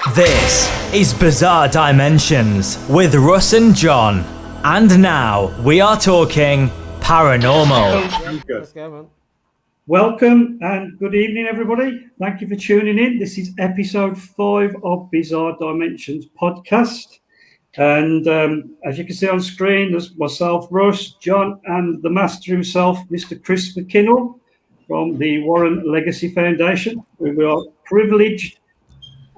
This is Bizarre Dimensions with Russ and John. And now we are talking paranormal. Let's go, man. Welcome and good evening, everybody. Thank you for tuning in. This is episode 5 of Bizarre Dimensions podcast. And as you can see on screen, there's myself, Russ, John, and the master himself, Mr. Chris Mckinnell from the Warren Legacy Foundation. We are privileged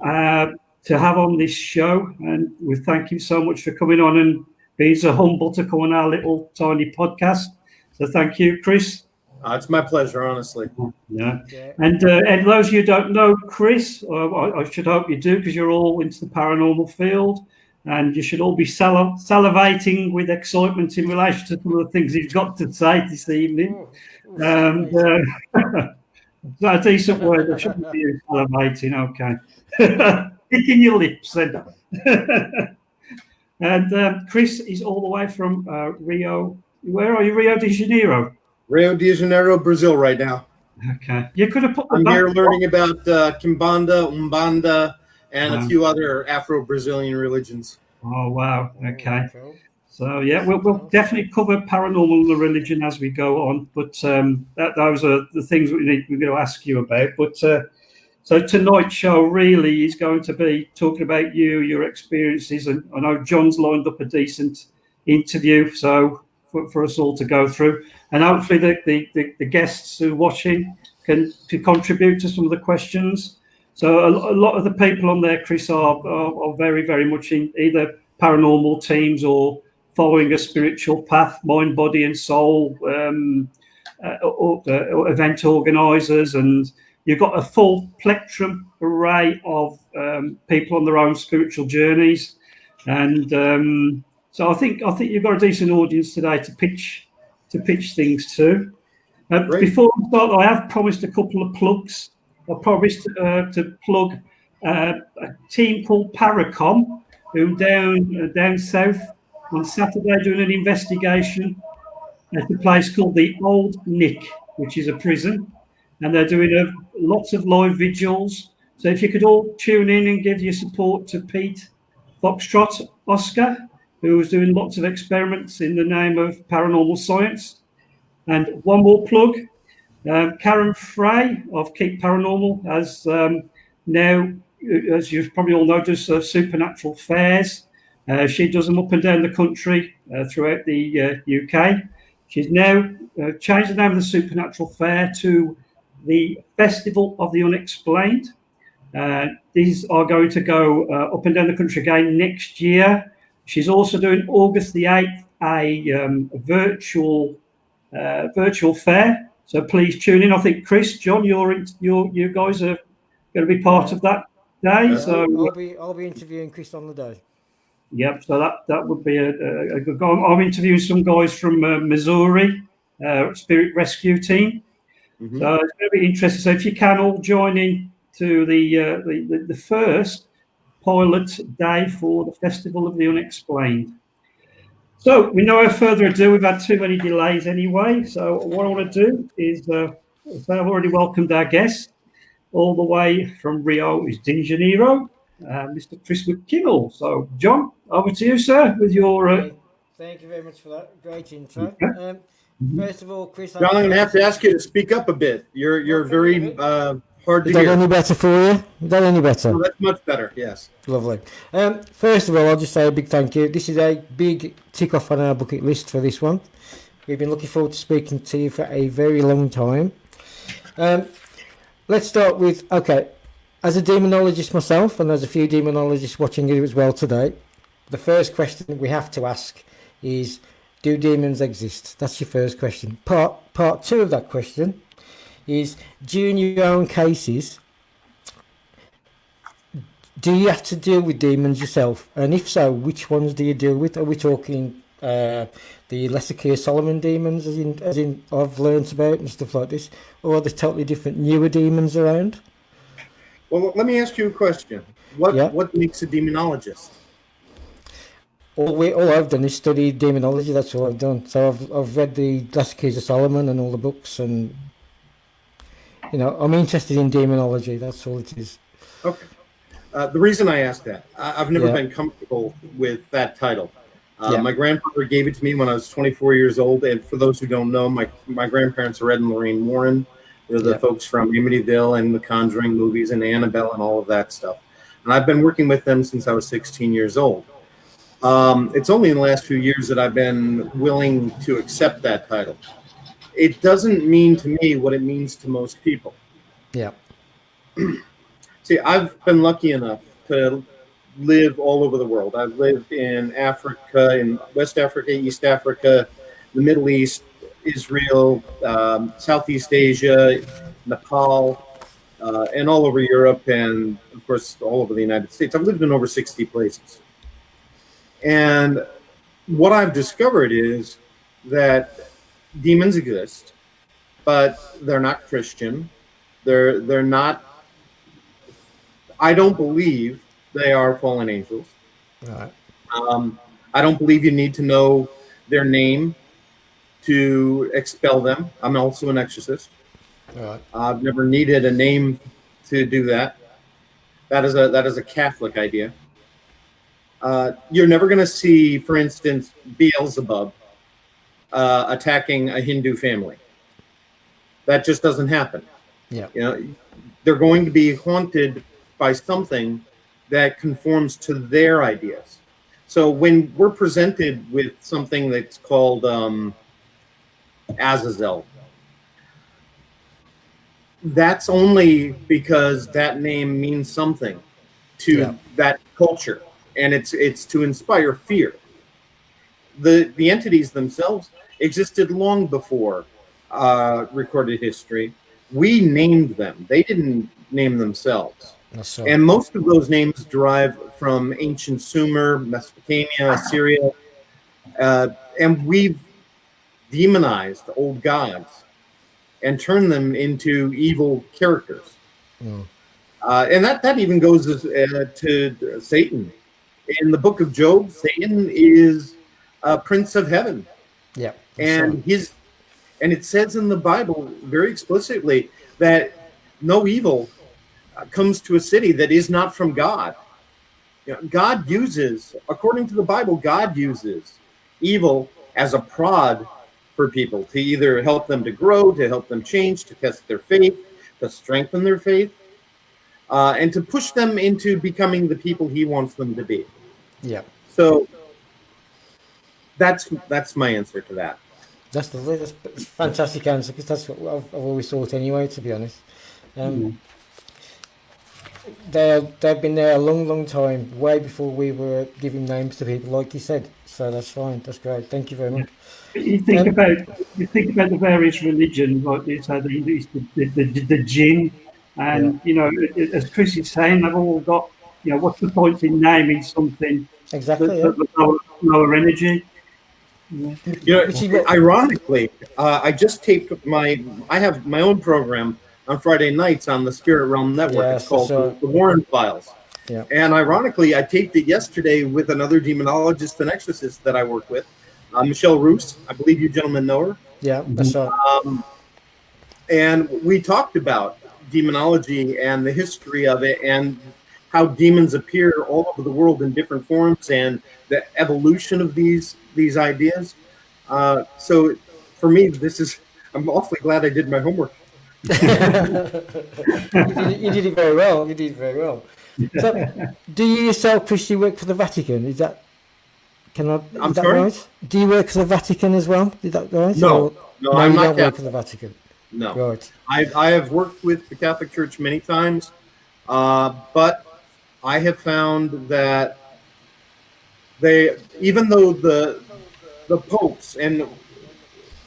to have on this show, and we thank you so much for coming on and being so humble to come on our little tiny podcast. So thank you, Chris. It's my pleasure, honestly. Yeah. And those of you who don't know Chris, I should hope you do, because you're all into the paranormal field, and you should all be salivating with excitement in relation to some of the things he's got to say this evening. That's a decent word. I shouldn't be salivating. Okay. Picking your lips then. And Chris is all the way from Rio. Where are you? Rio de Janeiro. Rio de Janeiro, Brazil, right now. Okay. You could have put. I'm here learning about Kimbanda, Umbanda, and a few other Afro-Brazilian religions. Oh wow! Okay. So yeah, we'll definitely cover paranormal and the religion as we go on. But those are the things we're going to ask you about. But so tonight's show really is going to be talking about you, your experiences, and I know John's lined up a decent interview, so for us all to go through, and hopefully the guests who are watching can contribute to some of the questions. So a lot of the people on there, Chris, are very, very much in either paranormal teams or following a spiritual path, mind, body, and soul, event organisers, and you've got a full plectrum array of people on their own spiritual journeys, and so I think you've got a decent audience today to pitch things to. Before we start, I have promised a couple of plugs. I promised to plug a team called Paracom, who down south on Saturday doing an investigation at a place called the Old Nick, which is a prison, and they're doing lots of live vigils. So if you could all tune in and give your support to Pete Foxtrot Oscar, who was doing lots of experiments in the name of paranormal science. And one more plug. Karen Frey of Keep Paranormal has now, as you probably all know, does supernatural fairs. She does them up and down the country throughout the UK. She's now changed the name of the supernatural fair to the Festival of the Unexplained. These are going to go up and down the country again next year. She's also doing August the 8th a virtual fair. So please tune in. I think Chris, John, you guys are going to be part of that day. So I'll be interviewing Chris on the day. Yep. So that would be a good go. I'm interviewing some guys from Missouri, Spirit Rescue Team. Mm-hmm. So it's going to be interesting. So if you can all join in to the first pilot day for the Festival of the Unexplained. So we know, without further ado, we've had too many delays anyway. So what I want to do is, I've already welcomed our guest all the way from Rio de Janeiro, Mr. Chris Mckinnell. So John, over to you, sir, with your... Thank you very much for that great intro. Okay. First of all, Chris... John, I'm going to have to ask you to speak up a bit. You're very hard to hear. Is that any better for you? Is that any better? Oh, that's much better, yes. Lovely. First of all, I'll just say a big thank you. This is a big tick off on our bucket list for this one. We've been looking forward to speaking to you for a very long time. Let's start with, okay, as a demonologist myself, and there's a few demonologists watching you as well today, the first question we have to ask is, do demons exist? That's your first question. Part two of that question is, during your own cases, do you have to deal with demons yourself? And if so, which ones do you deal with? Are we talking the Lesser Keir Solomon demons, as in I've learnt about and stuff like this, or are there totally different newer demons around? Well, let me ask you a question. What makes a demonologist? All I've done is study demonology. That's all I've done. So I've read the Lesser Keir Solomon and all the books, and I'm interested in demonology. That's all it is. Okay. The reason I asked that, I've never Yeah. been comfortable with that title. Yeah. My grandfather gave it to me when I was 24 years old. And for those who don't know, my grandparents are Ed and Lorraine Warren. They're the Yeah. folks from Amityville and the Conjuring movies and Annabelle and all of that stuff. And I've been working with them since I was 16 years old. It's only in the last few years that I've been willing to accept that title. It doesn't mean to me what it means to most people. Yeah. See, I've been lucky enough to live all over the world. I've lived in Africa, in West Africa, East Africa, the Middle East, Israel, Southeast Asia, Nepal, and all over Europe, and of course, all over the United States. I've lived in over 60 places. And what I've discovered is that demons exist, but they're not Christian. They're not. I don't believe they are fallen angels. All right. I don't believe you need to know their name to expel them. I'm also an exorcist. All right. I've never needed a name to do that. That is a Catholic idea. You're never going to see, for instance, Beelzebub attacking a Hindu family. That just doesn't happen. Yeah. You know, they're going to be haunted by something that conforms to their ideas. So when we're presented with something that's called Azazel, that's only because that name means something to that culture, and it's to inspire fear. The entities themselves existed long before recorded history. We named them. They didn't name themselves. That's right. And most of those names derive from ancient Sumer, Mesopotamia, Assyria, and we've demonized old gods and turned them into evil characters. And that even goes to Satan. In the book of Job, Satan is a prince of heaven. Yeah. And it says in the Bible very explicitly that no evil comes to a city that is not from God. You know, God uses, according to the Bible, God uses evil as a prod for people to either help them to grow, to help them change, to test their faith, to strengthen their faith, and to push them into becoming the people He wants them to be. Yeah. So that's my answer to that. That's a fantastic answer, because that's what I've always thought anyway, to be honest. They've been there a long, long time, way before we were giving names to people, like you said. So that's fine. That's great. Thank you very much. You think about the various religions, like you say, the jinn, and you know, as Chris is saying, they've all got, you know, what's the point in naming something Exactly. that lower energy? You know, ironically, I just taped I have my own program on Friday nights on the Spirit Realm Network. Yes, it's called so, the Warren Files. Yeah. And ironically, I taped it yesterday with another demonologist and exorcist that I work with, Michelle Roos. I believe you gentlemen know her. Yeah, that's right. And we talked about demonology and the history of it and how demons appear all over the world in different forms and the evolution of these ideas. So for me, I'm awfully glad I did my homework. You did it very well. You did it very well. So, do you yourself, Chris, you work for the Vatican? Is that sorry? right? Do you work for the Vatican as well? Is that right? No, I'm you not don't work Catholic. for the Vatican. No. Right. I have worked with the Catholic Church many times, but I have found that even though the popes and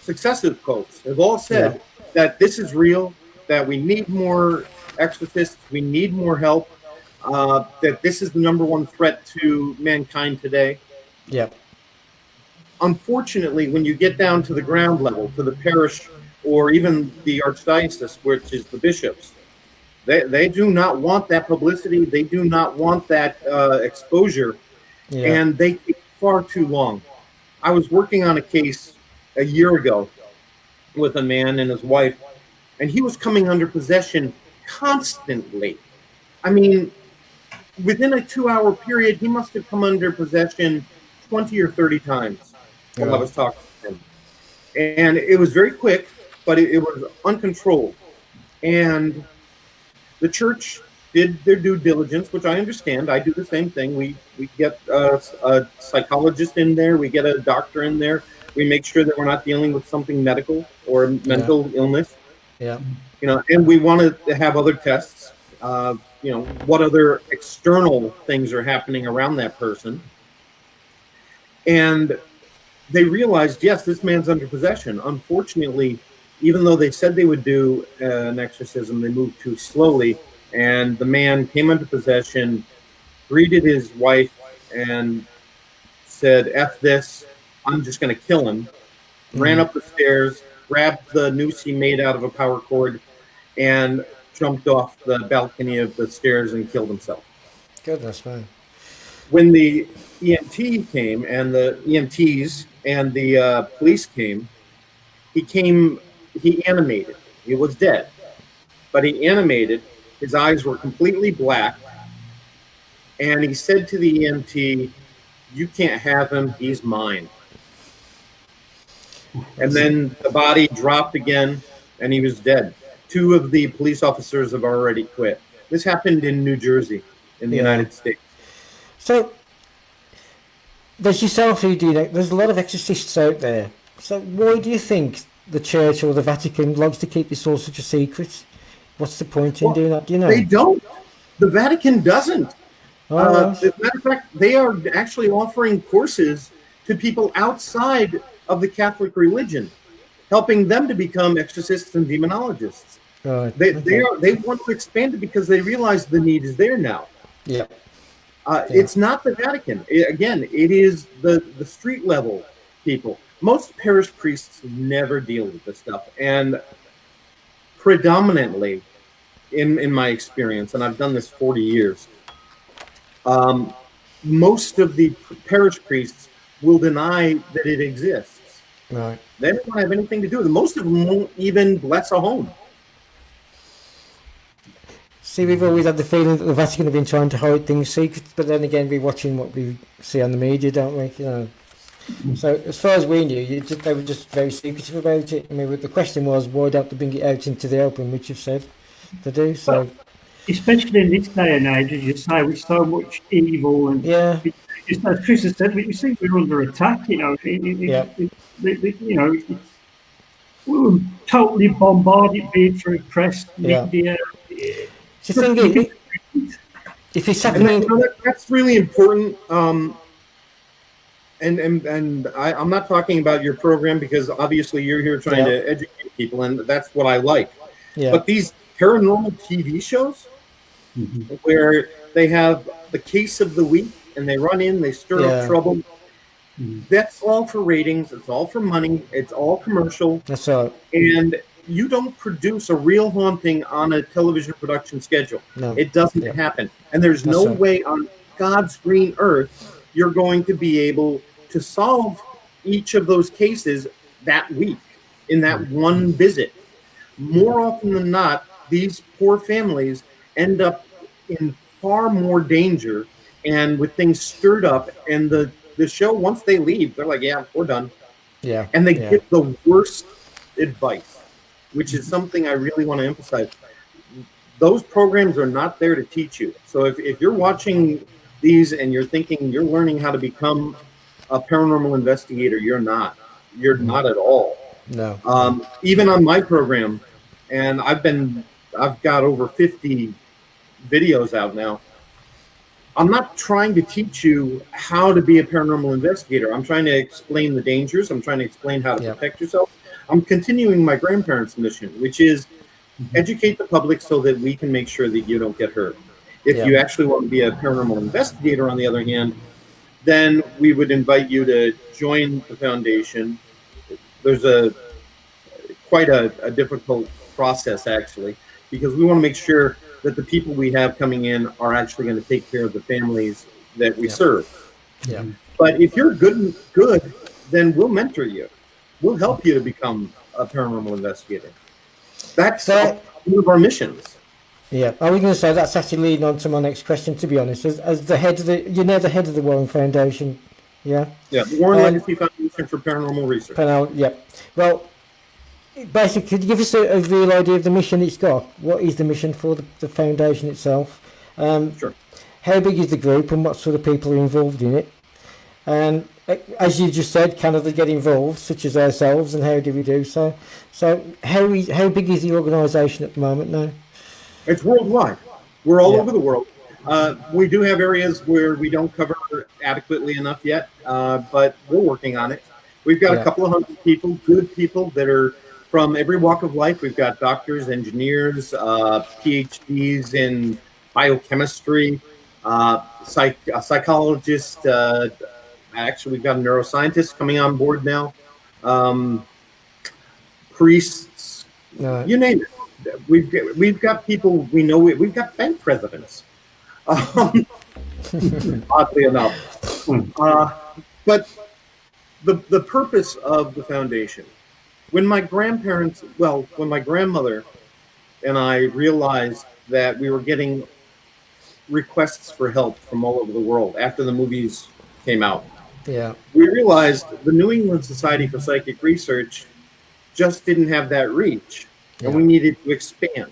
successive popes have all said that this is real, that we need more exorcists, we need more help, that this is the number one threat to mankind today. Yeah. Unfortunately, when you get down to the ground level, to the parish or even the archdiocese, which is the bishops, they do not want that publicity. They do not want that exposure, and they take far too long. I was working on a case a year ago with a man and his wife, and he was coming under possession constantly. I mean, within a 2-hour period, he must have come under possession 20 or 30 times while I was talking to him. And it was very quick, but it was uncontrolled. And the church did their due diligence, which I understand. I do the same thing. We get a psychologist in there. We get a doctor in there. We make sure that we're not dealing with something medical or mental illness. Yeah. And we want to have other tests. What other external things are happening around that person. And they realized, yes, this man's under possession. Unfortunately, even though they said they would do an exorcism, they moved too slowly. And the man came under possession, greeted his wife, and said, F this, I'm just going to kill him. Ran up the stairs, grabbed the noose he made out of a power cord, and jumped off the balcony of the stairs and killed himself. Goodness, man. When the EMT came, and the EMTs and the police came, he animated. He was dead, but he animated. His eyes were completely black, and he said to the EMT, "You can't have him, he's mine." And then the body dropped again, and he was dead. 2 of the police officers have already quit. This happened in New Jersey, in the United States. So, there's yourself who do that. There's a lot of exorcists out there. So, why do you think the Church or the Vatican likes to keep this all such a secret? What's the point in doing that? Do you know? They don't. The Vatican doesn't. As a matter of fact, they are actually offering courses to people outside of the Catholic religion, helping them to become exorcists and demonologists. Right. They want to expand it because they realize the need is there now. Yeah. It's not the Vatican. It is the street level people. Most parish priests never deal with this stuff, and predominantly, in my experience, and I've done this 40 years, most of the parish priests will deny that it exists. Right. They don't want to have anything to do with it. Most of them won't even bless a home. See, we've always had the feeling that the Vatican have been trying to hide things secret, but then again, we're watching what we see on the media, don't we? So, as far as we knew, they were just very secretive about it. I mean, the question was, why don't they bring it out into the open, which you've said to do? So, well, especially in this day and age, as you say, with so much evil and as Chris has said, we think we're under attack. We were totally bombarded, be it through press, media. If it's happening, that's really important. And I'm not talking about your program because obviously you're here trying to educate people, and that's what I like. Yeah. But these paranormal TV shows where they have the case of the week and they run in, they stir up trouble. That's all for ratings. It's all for money. It's all commercial. That's right. And you don't produce a real haunting on a television production schedule. No. It doesn't happen. And there's no way on God's green earth you're going to be able to solve each of those cases that week in that one visit. More often than not, these poor families end up in far more danger and with things stirred up. And the show, once they leave, they're like, yeah, we're done. Yeah. And they get the worst advice, which is something I really want to emphasize. Those programs are not there to teach you. So if you're watching these and you're thinking you're learning how to become a paranormal investigator, you're not. You're not at all. No. Even on my program, and I've got over 50 videos out now. I'm not trying to teach you how to be a paranormal investigator. I'm trying to explain the dangers. I'm trying to explain how to protect yourself. I'm continuing my grandparents' mission, which is educate the public so that we can make sure that you don't get hurt. If you actually want to be a paranormal investigator, on the other hand, then we would invite you to join the foundation. There's quite a difficult process, actually, because we want to make sure that the people we have coming in are actually going to take care of the families that we serve. Yeah. But if you're good, then we'll mentor you. We'll help you to become a paranormal investigator. That's one of our missions. Yeah, I was going to say that's actually leading on to my next question. To be honest, as the head of the head of the Warren Foundation, yeah. Yeah, the Warren Um, Legacy Foundation for Paranormal Research. yeah. Well, basically, could you give us a real idea of the mission it's got? What is the mission for the foundation itself? Sure. How big is the group, and what sort of people are involved in it? And as you just said, can others get involved, such as ourselves, and how do we do so? So, how big is the organisation at the moment now? It's worldwide. We're all Yeah. over the world. We do have areas where we don't cover adequately enough yet, but we're working on it. We've got Yeah. a couple of hundred people, good people that are from every walk of life. We've got doctors, engineers, PhDs in biochemistry, psychologists. Actually, we've got a neuroscientist coming on board now. Priests, No. you name it. We've got people we know. We've got bank presidents, oddly enough. But the purpose of the foundation, when my grandmother and I realized that we were getting requests for help from all over the world after the movies came out, Yeah. we realized the New England Society for Psychic Research just didn't have that reach, and we needed to expand.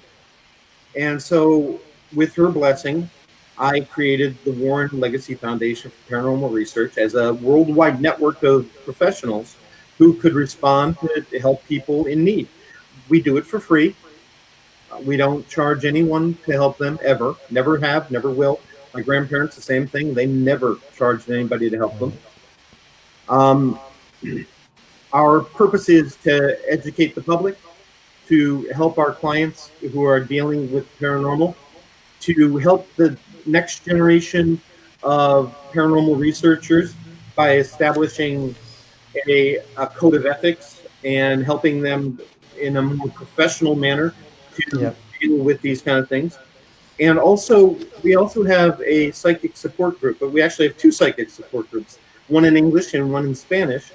And so, with her blessing, I created the Warren Legacy Foundation for Paranormal Research as a worldwide network of professionals who could respond to help people in need. We do it for free. We don't charge anyone to help them ever. Never have, never will. My grandparents, the same thing. They never charged anybody to help them. Our purpose is to educate the public, to help our clients who are dealing with paranormal, to help the next generation of paranormal researchers by establishing a code of ethics and helping them in a more professional manner to deal with these kind of things. And also, we also have a psychic support group, but we actually have two psychic support groups, one in English and one in Spanish.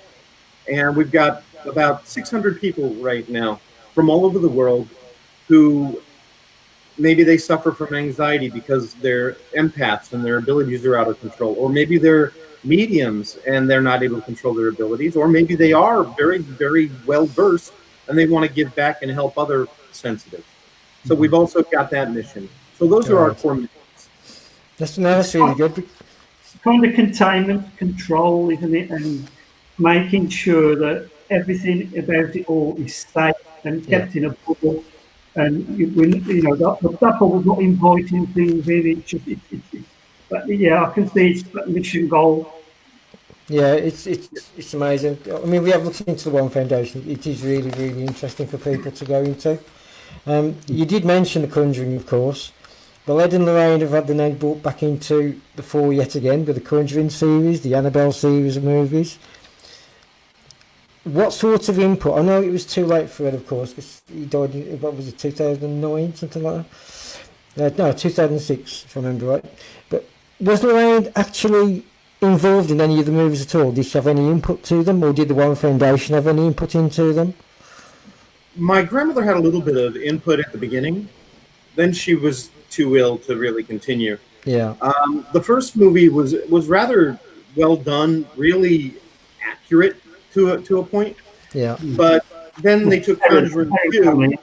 And we've got about 600 people right now from all over the world who maybe they suffer from anxiety because they're empaths and their abilities are out of control, or maybe they're mediums and they're not able to control their abilities, or maybe they are very, very well versed and they want to give back and help other sensitives. So we've also got that mission. So those are our core missions. That's really good. Kind of containment, control, isn't it? And making sure that everything about it all is safe and kept in a bubble. And that bubble's not inviting things in. But yeah, I can see it's that mission goal. Yeah, it's amazing. I mean, we have looked into the Warren Foundation. It is really, really interesting for people to go into. You did mention The Conjuring, of course. But Ed and Lorraine have had the name brought back into the fore yet again with the Conjuring series, the Annabelle series of movies. What sort of input? I know it was too late for Ed, of course, because he died in, what was it, 2009, something like that? No, 2006, if I remember right. But was Lorraine actually involved in any of the movies at all? Did she have any input to them, or did the Warren Foundation have any input into them? My grandmother had a little bit of input at the beginning. Then she was too ill to really continue. Yeah. The first movie was rather well done, really accurate to a point. Yeah. But then they took Conjuring 2.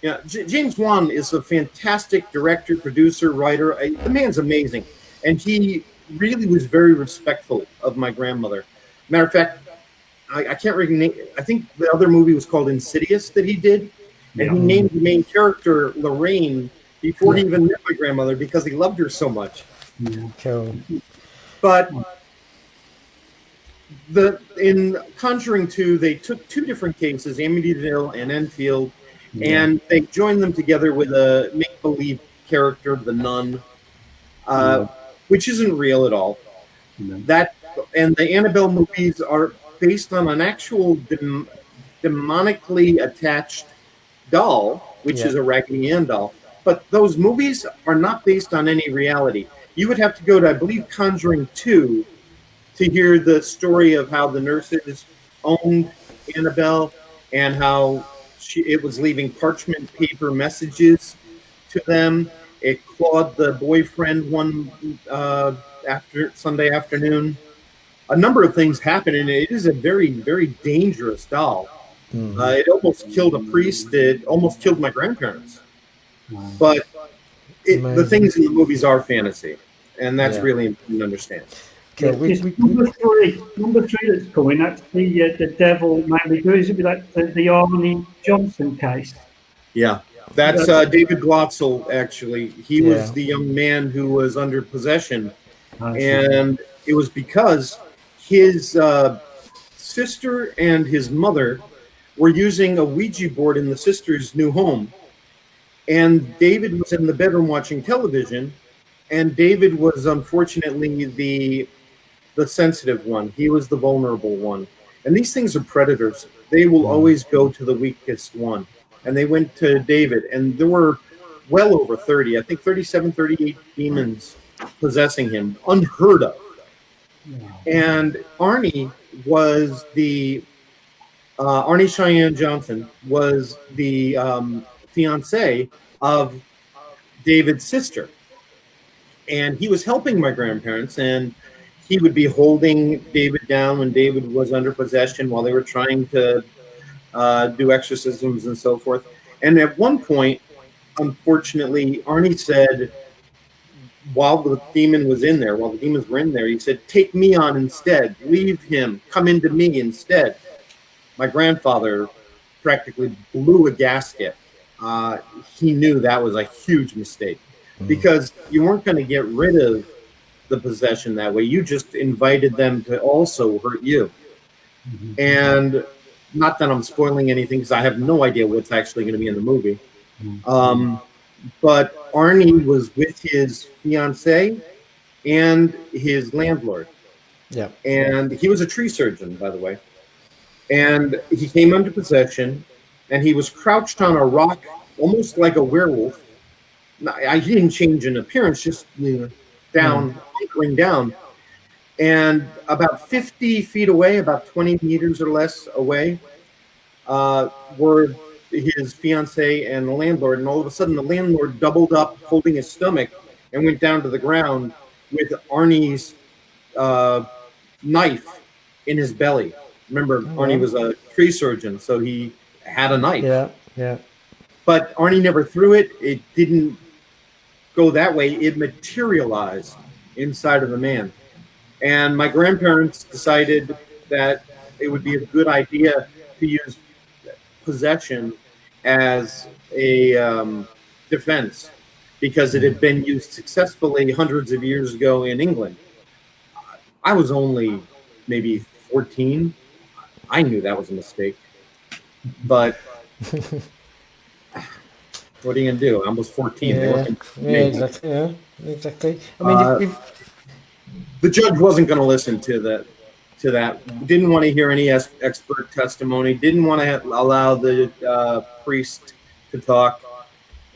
Yeah, James Wan is a fantastic director, producer, writer. The man's amazing, and he really was very respectful of my grandmother. Matter of fact, I can't really. I think the other movie was called Insidious that he did, and he named the main character Lorraine before he even met my grandmother because he loved her so much. Cool. But in Conjuring 2, they took two different cases, Amityville and Enfield, and they joined them together with a make-believe character, the nun, which isn't real at all. That and the Annabelle movies are based on an actual demonically attached doll, which is a Raggedy Ann doll. But those movies are not based on any reality. You would have to go to, I believe, Conjuring 2 to hear the story of how the nurses owned Annabelle and how it was leaving parchment paper messages to them. It clawed the boyfriend one after Sunday afternoon. A number of things happened, and it is a very, very dangerous doll. It almost killed a priest. It almost killed my grandparents. But the things in the movies are fantasy, and that's really important to understand. Okay, number three that's coming. That's the devil mainly. Is it like the Arnie Johnson case? Yeah, that's David Glotzel. Actually, he was the young man who was under possession, and it was because his sister and his mother were using a Ouija board in the sister's new home, and David was in the bedroom watching television, and David was unfortunately the sensitive one. He was the vulnerable one. And these things are predators. They will always go to the weakest one. And they went to David, and there were well over 30, I think 37, 38 demons possessing him, unheard of. And Arnie was Arnie Cheyenne Johnson was the fiance of David's sister. And he was helping my grandparents, and he would be holding David down when David was under possession while they were trying to do exorcisms and so forth. And at one point, unfortunately, Arnie said, while the demons were in there, he said, "Take me on instead. Leave him. Come into me instead." My grandfather practically blew a gasket. He knew that was a huge mistake because you weren't going to get rid of the possession that way. You just invited them to also hurt you. And not that I'm spoiling anything because I have no idea what's actually going to be in the movie. But Arnie was with his fiance and his landlord. Yeah. And he was a tree surgeon, by the way. And he came under possession, and he was crouched on a rock, almost like a werewolf. He didn't change in appearance, just down, hunkering down. And about 50 feet away, about 20 meters or less away, were his fiance and the landlord. And all of a sudden, the landlord doubled up, holding his stomach, and went down to the ground with Arnie's knife in his belly. Remember, Arnie was a tree surgeon, so he had a knife. Yeah. But Arnie never threw it. It didn't go that way. It materialized inside of the man. And my grandparents decided that it would be a good idea to use possession as a defense because it had been used successfully hundreds of years ago in England. I was only maybe 14. I knew that was a mistake. But what are you going to do? I was 14. Exactly. I mean, the judge wasn't going to listen to that. Didn't want to hear any expert testimony. Didn't want to allow the priest to talk.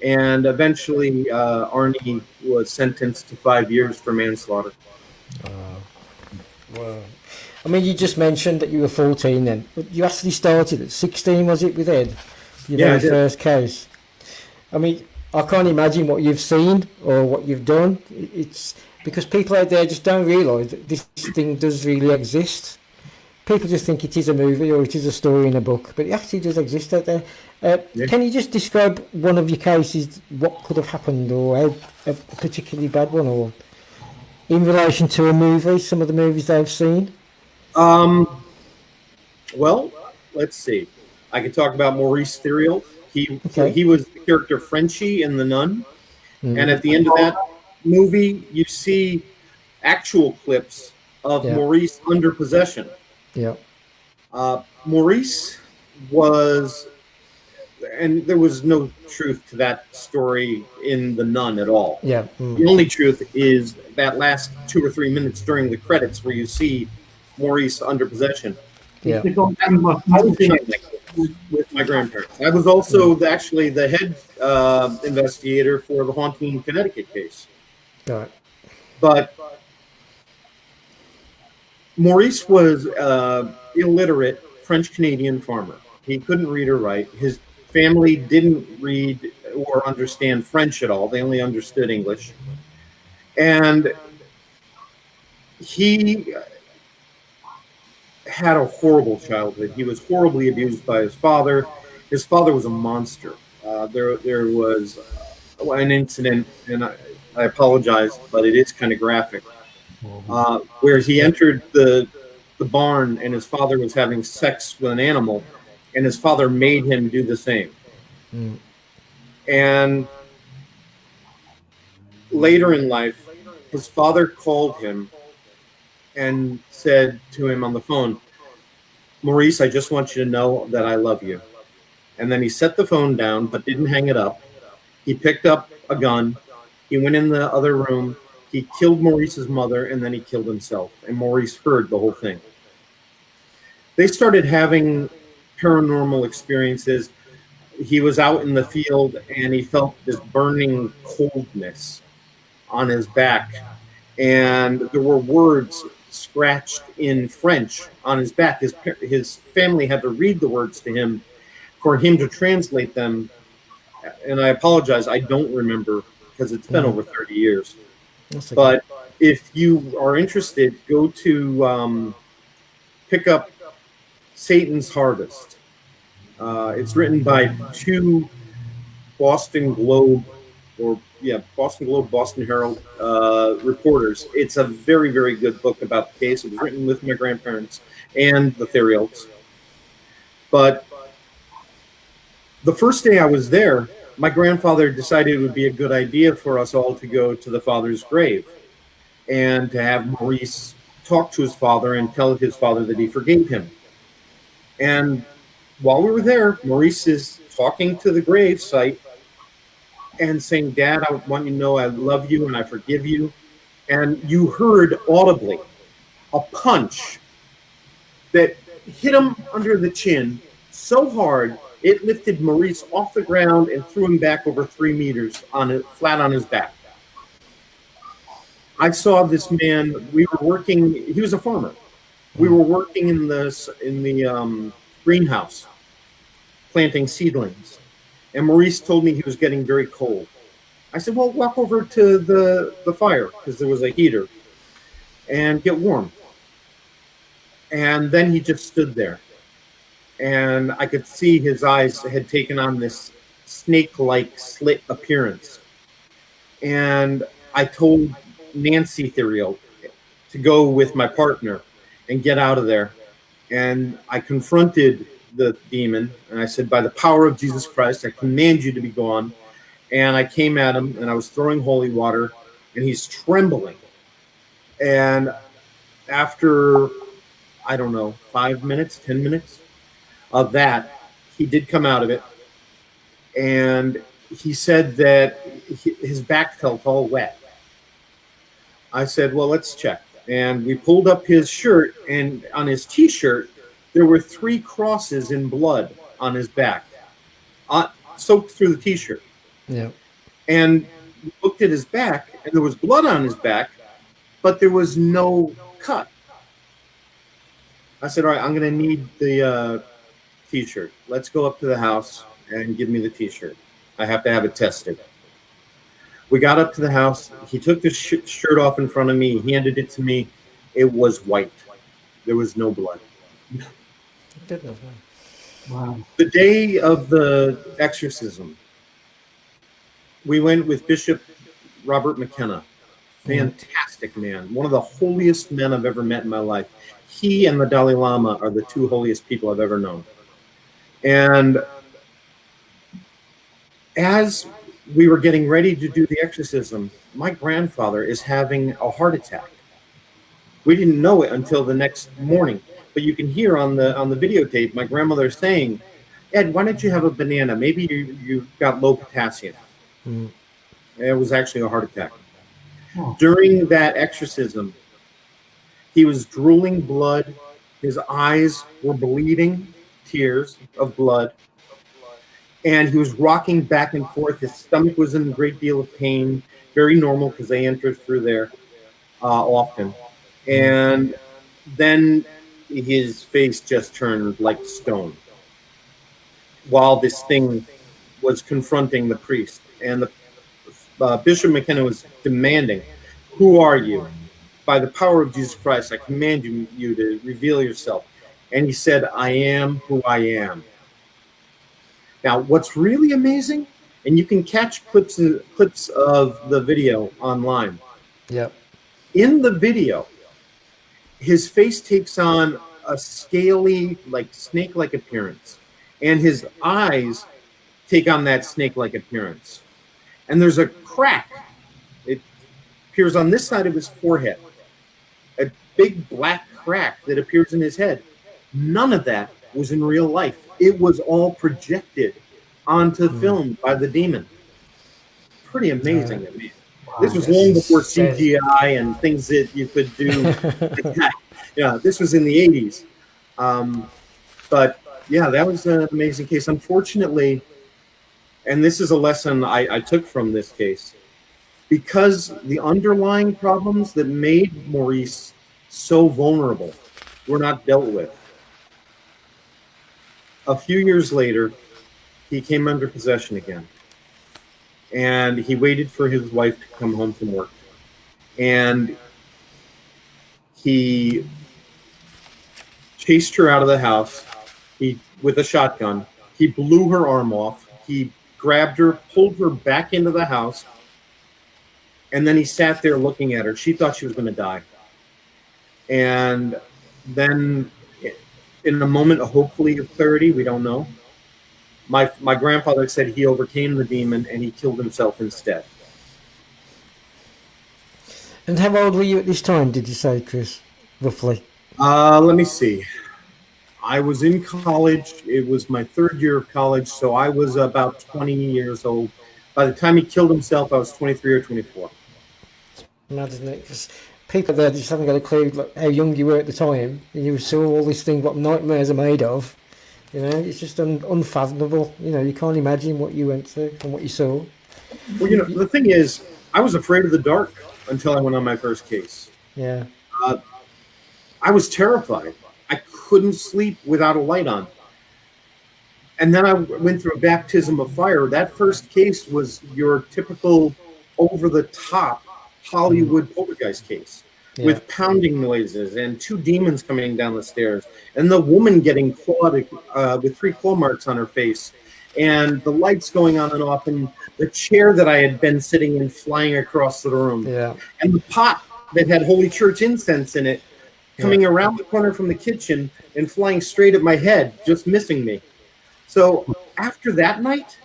And eventually, Arnie was sentenced to 5 years for manslaughter. Wow. I mean, you just mentioned that you were 14 then. But you actually started at 16, was it, with Ed? Your very first case. I mean, I can't imagine what you've seen or what you've done. It's because people out there just don't realise that this thing does really exist. People just think it is a movie or it is a story in a book, but it actually does exist out there. Can you just describe one of your cases, what could have happened, or a particularly bad one, or in relation to a movie, some of the movies they've seen? Well, let's see. I could talk about Maurice Theriault. He was the character Frenchie in The Nun. And at the end of that movie, you see actual clips of Maurice under possession. Yeah. Maurice was, and there was no truth to that story in The Nun at all. Yeah. The only truth is that last 2 or 3 minutes during the credits where you see Maurice under possession. Yeah. I was in it with my grandparents. I was also actually the head investigator for the Haunting Connecticut case. Got it. But Maurice was illiterate French-Canadian farmer. He couldn't read or write. His family didn't read or understand French at all. They only understood English. And he had a horrible childhood. He was horribly abused by his father. His father was a monster. There was an incident, and I apologize, but it is kind of graphic, where he entered the barn and his father was having sex with an animal, and his father made him do the same. And later in life, his father called him and said to him on the phone, "Maurice, I just want you to know that I love you." And then he set the phone down, but didn't hang it up. He picked up a gun. He went in the other room. He killed Maurice's mother, and then he killed himself. And Maurice heard the whole thing. They started having paranormal experiences. He was out in the field, and he felt this burning coldness on his back. And there were words scratched in French on his back. His family had to read the words to him for him to translate them. And I apologize, I don't remember because it's been over 30 years. Okay. But if you are interested, go to pick up Satan's Harvest. It's written by two Boston Globe, Boston Herald reporters. It's a very, very good book about the case. It was written with my grandparents and the Theriaults. But the first day I was there, my grandfather decided it would be a good idea for us all to go to the father's grave and to have Maurice talk to his father and tell his father that he forgave him. And while we were there, Maurice is talking to the grave site and saying, "Dad, I want you to know I love you and I forgive you." And you heard audibly a punch that hit him under the chin so hard it lifted Maurice off the ground and threw him back over 3 meters flat on his back. I saw this man. We were working. He was a farmer. We were working in the greenhouse, planting seedlings. And Maurice told me he was getting very cold. I said, "Well, walk over to the fire," because there was a heater, "and get warm." And then he just stood there. And I could see his eyes had taken on this snake-like slit appearance. And I told Nancy Theriault to go with my partner and get out of there. And I confronted the demon, and I said, "By the power of Jesus Christ, I command you to be gone." And I came at him, and I was throwing holy water, and he's trembling. And after, I don't know, 5 minutes, 10 minutes of that, he did come out of it. And he said that his back felt all wet. I said, "Well, let's check." And we pulled up his shirt, and on his T-shirt, there were 3 crosses in blood on his back, soaked through the T-shirt. Yeah. And we looked at his back, and there was blood on his back, but there was no cut. I said, "All right, I'm going to need the T-shirt. Let's go up to the house and give me the T-shirt. I have to have it tested." We got up to the house. He took the shirt off in front of me. He handed it to me. It was white. There was no blood. Wow. The day of the exorcism, we went with Bishop Robert Mckinnell. Fantastic man. One of the holiest men I've ever met in my life. He and the Dalai Lama are the 2 holiest people I've ever known. And as we were getting ready to do the exorcism, my grandfather is having a heart attack. We didn't know it until the next morning, but you can hear on the videotape my grandmother saying, "Ed, why don't you have a banana? Maybe you've got low potassium." It was actually a heart attack. During that exorcism, he was drooling blood. His eyes were bleeding, tears of blood. And he was rocking back and forth. His stomach was in a great deal of pain, very normal because they enter through there often. And then his face just turned like stone while this thing was confronting the priest, and the Bishop Mckinnell was demanding, "Who are you? By the power of Jesus Christ, I command you to reveal yourself." And he said, "I am who I am." Now, what's really amazing, and you can catch clips of the video online. Yep. In the video, his face takes on a scaly, like snake-like appearance, and his eyes take on that snake-like appearance. And there's a crack. It appears on this side of his forehead, a big black crack that appears in his head. None of that was in real life. It was all projected onto film by the demon. Pretty amazing to me. This was long before CGI and things that you could do. Yeah, this was in the 80s. But yeah, that was an amazing case. Unfortunately, and this is a lesson I took from this case, because the underlying problems that made Maurice so vulnerable were not dealt with. A few years later, he came under possession again. And he waited for his wife to come home from work. And he chased her out of the house with a shotgun. He blew her arm off. He grabbed her, pulled her back into the house, and then he sat there looking at her. She thought she was going to die. And then, in a moment, hopefully, of clarity, we don't know, my grandfather said he overcame the demon and he killed himself instead. And how old were you at this time, did you say, Chris, roughly? Let me see. I was in college. It was my third year of college, so I was about 20 years old. By the time he killed himself, I was 23 or 24. Mad, isn't it? Because people there just haven't got a clue like, how young you were at the time, and you saw all these things, what nightmares are made of. You know, it's just unfathomable. You know, you can't imagine what you went through and what you saw. Well, you know, the thing is, I was afraid of the dark until I went on my first case. Yeah. I was terrified. I couldn't sleep without a light on. And then I went through a baptism of fire. That first case was your typical over-the-top Hollywood poltergeist case. Yeah. With pounding noises and two demons coming down the stairs, and the woman getting clawed with 3 claw marks on her face, and the lights going on and off, and the chair that I had been sitting in flying across the room, and the pot that had Holy Church incense in it coming around the corner from the kitchen and flying straight at my head, just missing me. So after that night,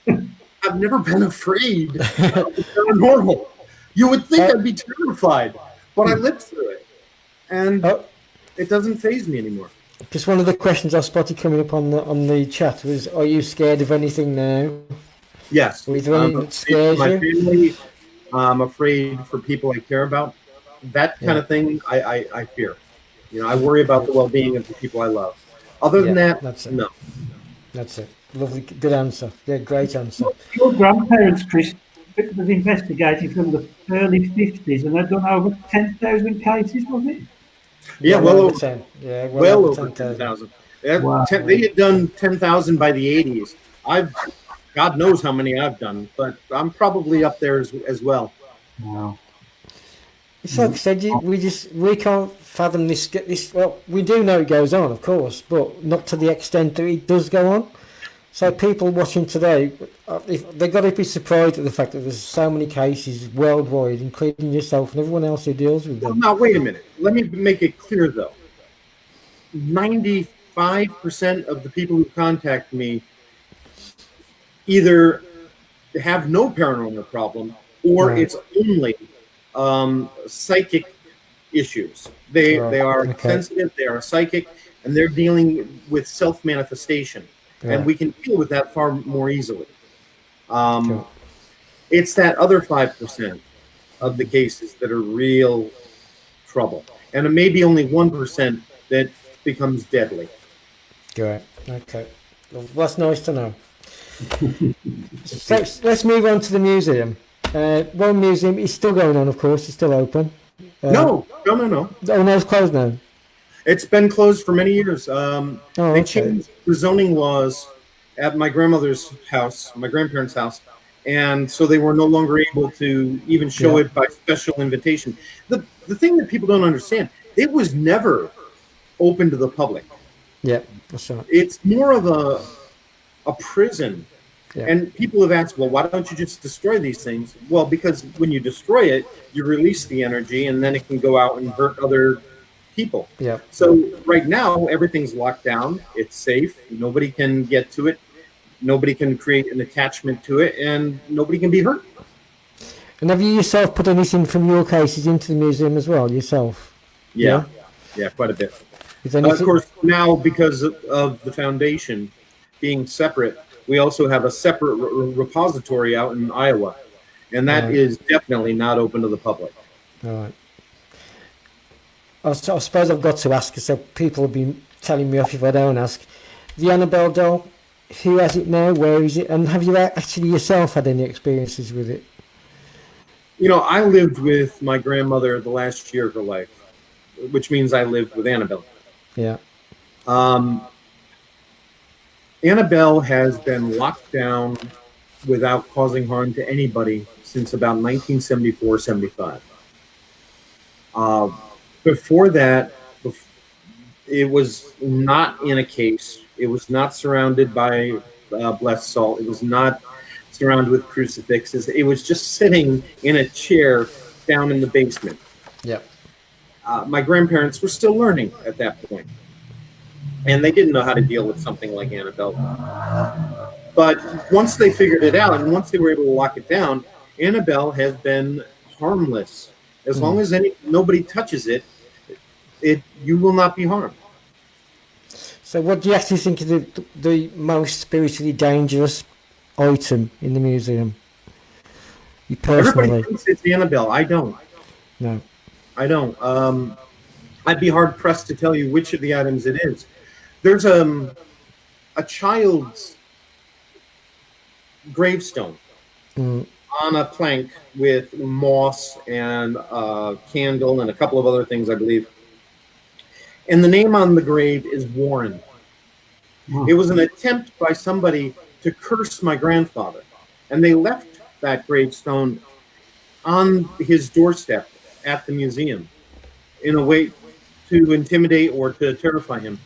I've never been afraid of the paranormal. You would think I'd be terrified. But I lived through it, and it doesn't faze me anymore. Just one of the questions I spotted coming up on the chat was, are you scared of anything now? Yes. Is there anything that scares my you? family, I'm afraid for people I care about. That kind of thing, I fear. You know, I worry about the well-being of the people I love. Other than that, no. That's it. Lovely, good answer. Yeah, great answer. Your grandparents, Chris, was investigated from the early 50s, and they'd done over 10,000 cases, was it? Yeah, well over 10. Yeah, well over 10,000. Wow. They had done 10,000 by the 80s. God knows how many I've done, but I'm probably up there as well. Wow. It's like I said, we can't fathom this. Well, we do know it goes on, of course, but not to the extent that it does go on. So people watching today, they've got to be surprised at the fact that there's so many cases worldwide, including yourself and everyone else who deals with them. Well, now, wait a minute. Let me make it clear, though. 95% of the people who contact me either have no paranormal problem or it's only psychic issues. They are sensitive, they are psychic, and they're dealing with self-manifestation. And we can deal with that far more easily. It's that other 5% of the cases that are real trouble. And it may be only 1% that becomes deadly. Right. Okay. Well, that's nice to know. So let's move on to the museum. One museum is still going on, of course. It's still open. No. Oh, no, it's closed now. It's been closed for many years. They changed the zoning laws at my grandmother's house, my grandparents' house, and so they were no longer able to even show it by special invitation. The thing that people don't understand, it was never open to the public. Yeah, that's right. It's more of a prison. Yeah. And people have asked, well, why don't you just destroy these things? Well, because when you destroy it, you release the energy, and then it can go out and hurt other people. Yeah. So right now, everything's locked down. It's safe. Nobody can get to it. Nobody can create an attachment to it, and nobody can be hurt. And have you yourself put anything from your cases into the museum as well, yourself? Yeah, quite a bit. Of course, now because of the foundation being separate, we also have a separate repository out in Iowa, and that is definitely not open to the public. All right. I suppose I've got to ask, so people have been telling me off if I don't ask. The Annabelle doll, who has it now? Where is it? And have you actually yourself had any experiences with it? You know, I lived with my grandmother the last year of her life, which means I lived with Annabelle. Yeah. Annabelle has been locked down without causing harm to anybody since about 1974-75. Before that, it was not in a case. It was not surrounded by blessed salt. It was not surrounded with crucifixes. It was just sitting in a chair down in the basement. Yeah. My grandparents were still learning at that point, and they didn't know how to deal with something like Annabelle. But once they figured it out, and once they were able to lock it down, Annabelle has been harmless. As long as nobody touches it, you will not be harmed. So what do you actually think is the most spiritually dangerous item in the museum? You personally? Everybody thinks it's Annabelle. I don't. No. I don't. I'd be hard pressed to tell you which of the items it is. There's a child's gravestone on a plank with moss and a candle and a couple of other things, I believe. And the name on the grave is Warren. It was an attempt by somebody to curse my grandfather, and they left that gravestone on his doorstep at the museum in a way to intimidate or to terrify him.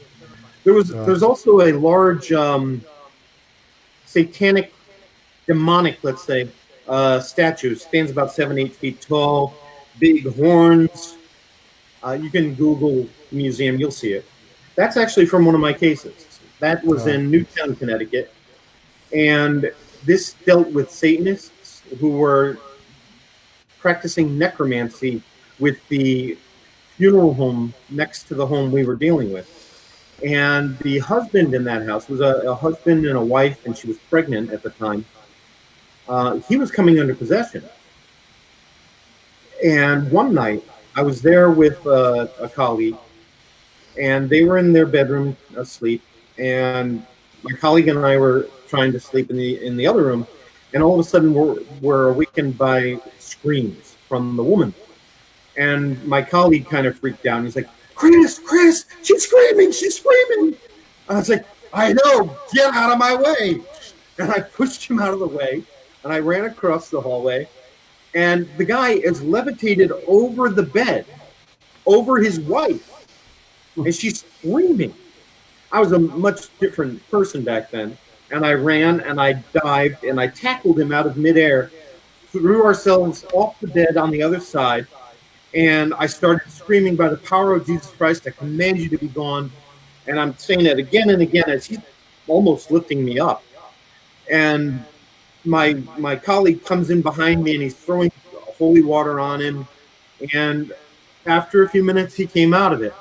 There's also a large satanic, demonic, let's say, statue. Stands about 7-8 feet tall, big horns. You can Google museum, you'll see it. That's actually from one of my cases. That was in Newtown, Connecticut, and this dealt with Satanists who were practicing necromancy with the funeral home next to the home we were dealing with. And the husband in that house was a husband and a wife, and she was pregnant at the time. He was coming under possession. And one night, I was there with a colleague, and they were in their bedroom asleep, and my colleague and I were trying to sleep in the other room, and all of a sudden we're awakened by screams from the woman. And my colleague kind of freaked out, and he's like, Chris, she's screaming. I was like, I know, get out of my way. And I pushed him out of the way, and I ran across the hallway, and the guy is levitated over the bed, over his wife, and she's screaming. I was a much different person back then, and I ran, and I dived, and I tackled him out of midair, threw ourselves off the bed on the other side, and I started screaming, by the power of Jesus Christ, I command you to be gone. And I'm saying that again and again as he's almost lifting me up. And my colleague comes in behind me, and he's throwing holy water on him. And after a few minutes, he came out of it.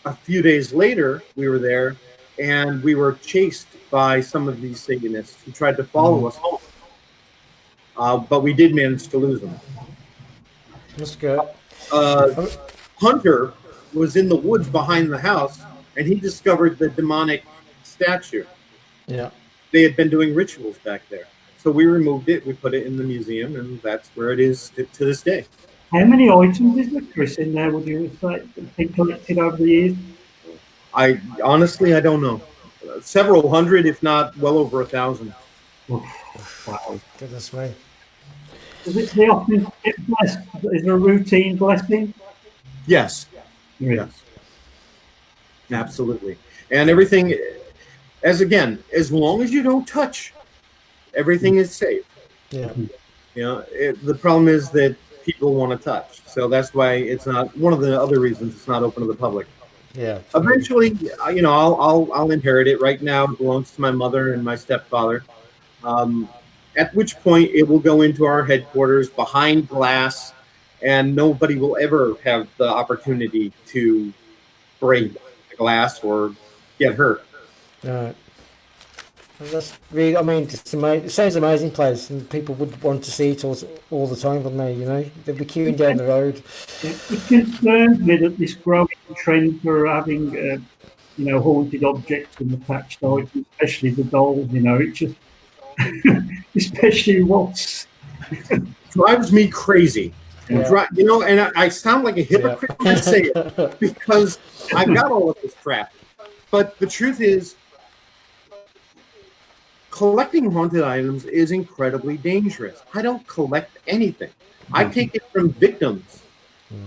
A few days later, we were there, and we were chased by some of these Satanists who tried to follow us home. But we did manage to lose them. That's good. Hunter was in the woods behind the house, and he discovered the demonic statue. Yeah. They had been doing rituals back there. So we removed it, we put it in the museum, and that's where it is to this day. How many items is there, Chris, in there, would you say, been collected over the years? Honestly, I don't know. several hundred, if not well over 1,000. Wow. Goodness me. They often get blessed. Is there a routine blessing? Yes. Really? Yes. Absolutely. And everything, as long as you don't touch, everything is safe. Yeah. You know, the problem is that people want to touch. So that's why it's not, one of the other reasons it's not open to the public. Yeah. Eventually, you know, I'll inherit it. Right now, it belongs to my mother and my stepfather. At which point, it will go into our headquarters behind glass, and nobody will ever have the opportunity to break the glass or get hurt. Right. Well, that's really, I mean, it sounds an amazing place, and people would want to see it all the time, wouldn't they? You know, they'd be queuing down the road. It concerns me that this growing trend for having, haunted objects and attached items, especially the dolls, you know, it just, especially what's Drives me crazy. Yeah. You know, and I sound like a hypocrite when I say it because I've got all of this crap. But the truth is, collecting haunted items is incredibly dangerous. I don't collect anything. I take it from victims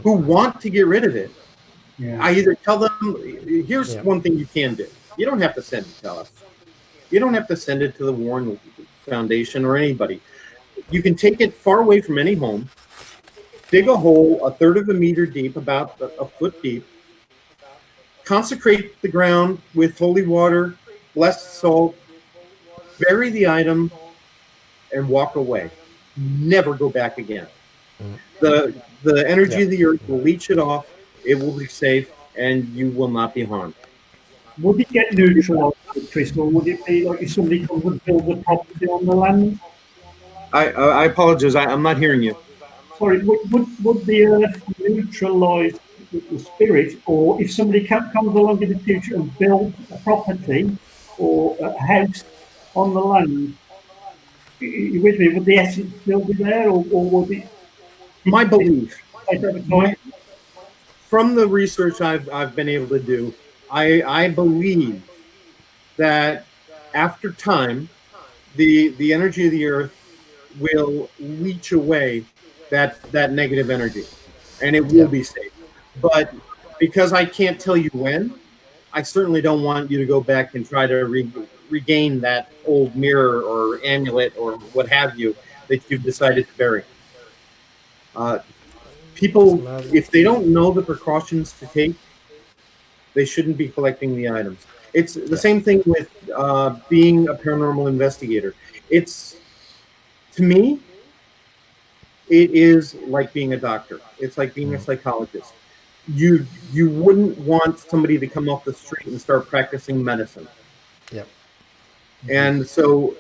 who want to get rid of it. Yeah. I either tell them, here's one thing you can do. You don't have to send it to us. You don't have to send it to the Warren Foundation or anybody. You can take it far away from any home, dig a hole 1/3 of a meter deep, about a foot deep, consecrate the ground with holy water, blessed salt, bury the item, and walk away. Never go back again. The energy of the earth will leach it off. It will be safe, and you will not be harmed. Would it get neutralised, Chris, or would it be like if somebody comes and builds a property on the land? I apologize. I'm not hearing you. Sorry, would the earth neutralise the spirit, or if somebody comes along in the future and builds a property or a house on the land, you with me? Would the essence still be there, or would it? My belief, Time? from the research I've been able to do, I believe that after time, the energy of the earth will leach away that negative energy, and it will be safe. But because I can't tell you when, I certainly don't want you to go back and try to regain that old mirror or amulet or what have you that you've decided to bury. People, if they don't know the precautions to take, they shouldn't be collecting the items. It's the same thing with being a paranormal investigator. It's, to me, it is like being a doctor. It's like being a psychologist. You wouldn't want somebody to come off the street and start practicing medicine. Yep. And so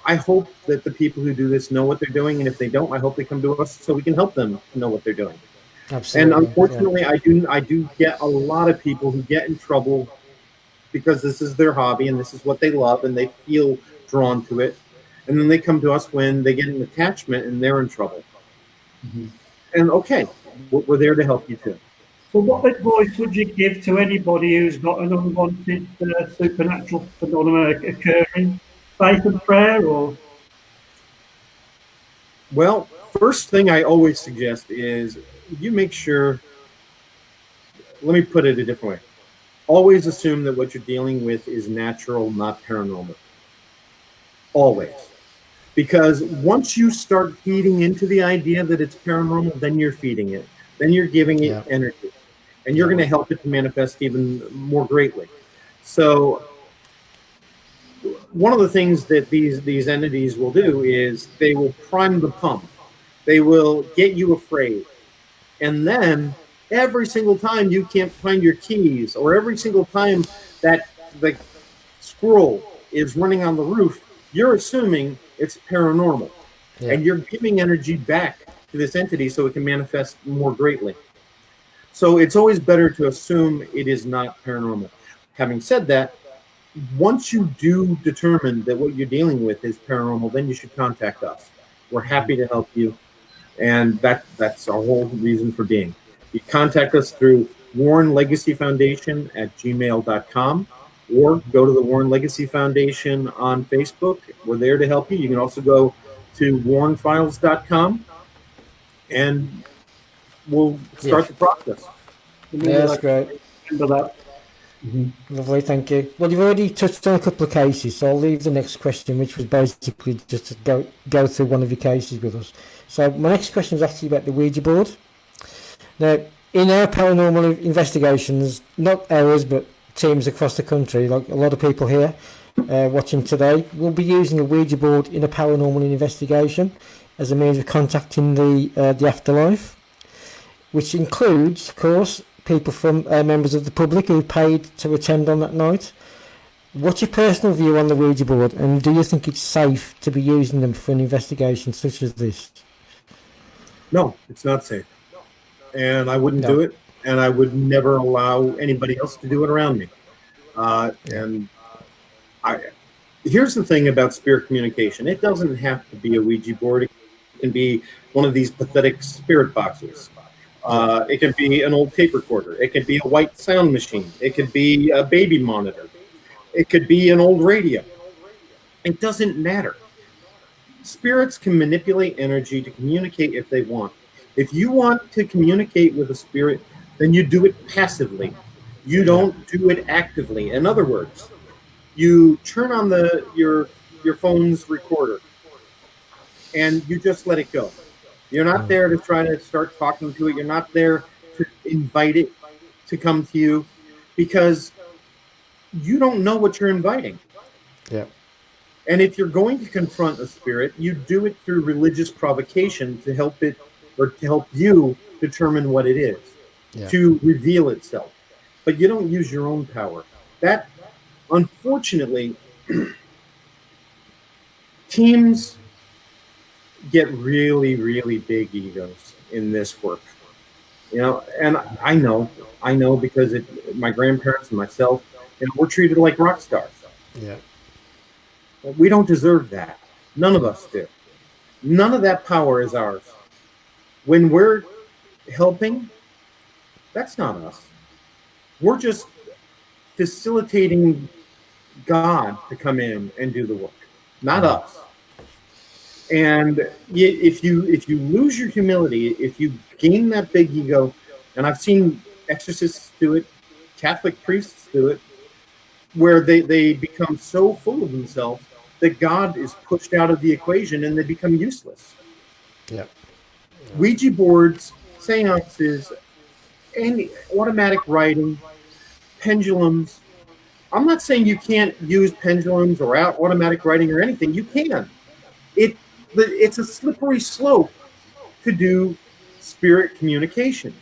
I hope that the people who do this know what they're doing, and if they don't, I hope they come to us so we can help them know what they're doing. Absolutely. And unfortunately, I do get a lot of people who get in trouble because this is their hobby and this is what they love and they feel drawn to it. And then they come to us when they get an attachment and they're in trouble. Mm-hmm. And okay, we're there to help you too. So what advice would you give to anybody who's got an unwanted supernatural phenomenon occurring? Faith and prayer, or? Well, first thing I always suggest is you make sure, let me put it a different way. Always assume that what you're dealing with is natural, not paranormal. Always. Because once you start feeding into the idea that it's paranormal, then you're feeding it. Then you're giving it energy. And you're going to help it to manifest even more greatly. So one of the things that these entities will do is they will prime the pump. They will get you afraid. And then every single time you can't find your keys, or every single time that the squirrel is running on the roof, you're assuming it's paranormal. Yeah. And you're giving energy back to this entity so it can manifest more greatly. So it's always better to assume it is not paranormal. Having said that, once you do determine that what you're dealing with is paranormal, then you should contact us. We're happy to help you. And that's our whole reason for being. You contact us through Warren Legacy Foundation at gmail.com. or go to the Warren Legacy Foundation on Facebook. We're there to help you. You can also go to warrenfiles.com, and we'll start the process. Yeah, that's great. Remember that. Lovely, thank you. Well, you've already touched on a couple of cases, so I'll leave the next question, which was basically just to go through one of your cases with us. So my next question is actually about the Ouija board. Now, in our paranormal investigations, not ours, but teams across the country, like a lot of people here watching today, will be using a Ouija board in a paranormal investigation as a means of contacting the afterlife, which includes, of course, people from members of the public who paid to attend on that night. What's your personal view on the Ouija board, and do you think it's safe to be using them for an investigation such as this? No, it's not safe. And I wouldn't do it, and I would never allow anybody else to do it around me. Here's the thing about spirit communication. It doesn't have to be a Ouija board. It can be one of these pathetic spirit boxes. It can be an old tape recorder. It could be a white sound machine. It could be a baby monitor. It could be an old radio. It doesn't matter. Spirits can manipulate energy to communicate if they want. If you want to communicate with a spirit, then you do it passively. You don't do it actively. In other words, you turn on your phone's recorder and you just let it go. You're not there to try to start talking to it. You're not there to invite it to come to you, because you don't know what you're inviting. Yeah. And if you're going to confront a spirit, you do it through religious provocation to help it, or to help you determine what it is, to reveal itself. But you don't use your own power. That, unfortunately, teams get really, really big egos in this work. And I know because my grandparents and myself, we're treated like rock stars. Yeah. We don't deserve that. None of us do. None of that power is ours. When we're helping, that's not us. We're just facilitating God to come in and do the work, not us. And if you lose your humility, if you gain that big ego, and I've seen exorcists do it, Catholic priests do it, where they become so full of themselves that God is pushed out of the equation and they become useless. Yeah. Ouija boards, seances, any automatic writing, pendulums. I'm not saying you can't use pendulums or automatic writing or anything. You can. It's a slippery slope to do spirit communication.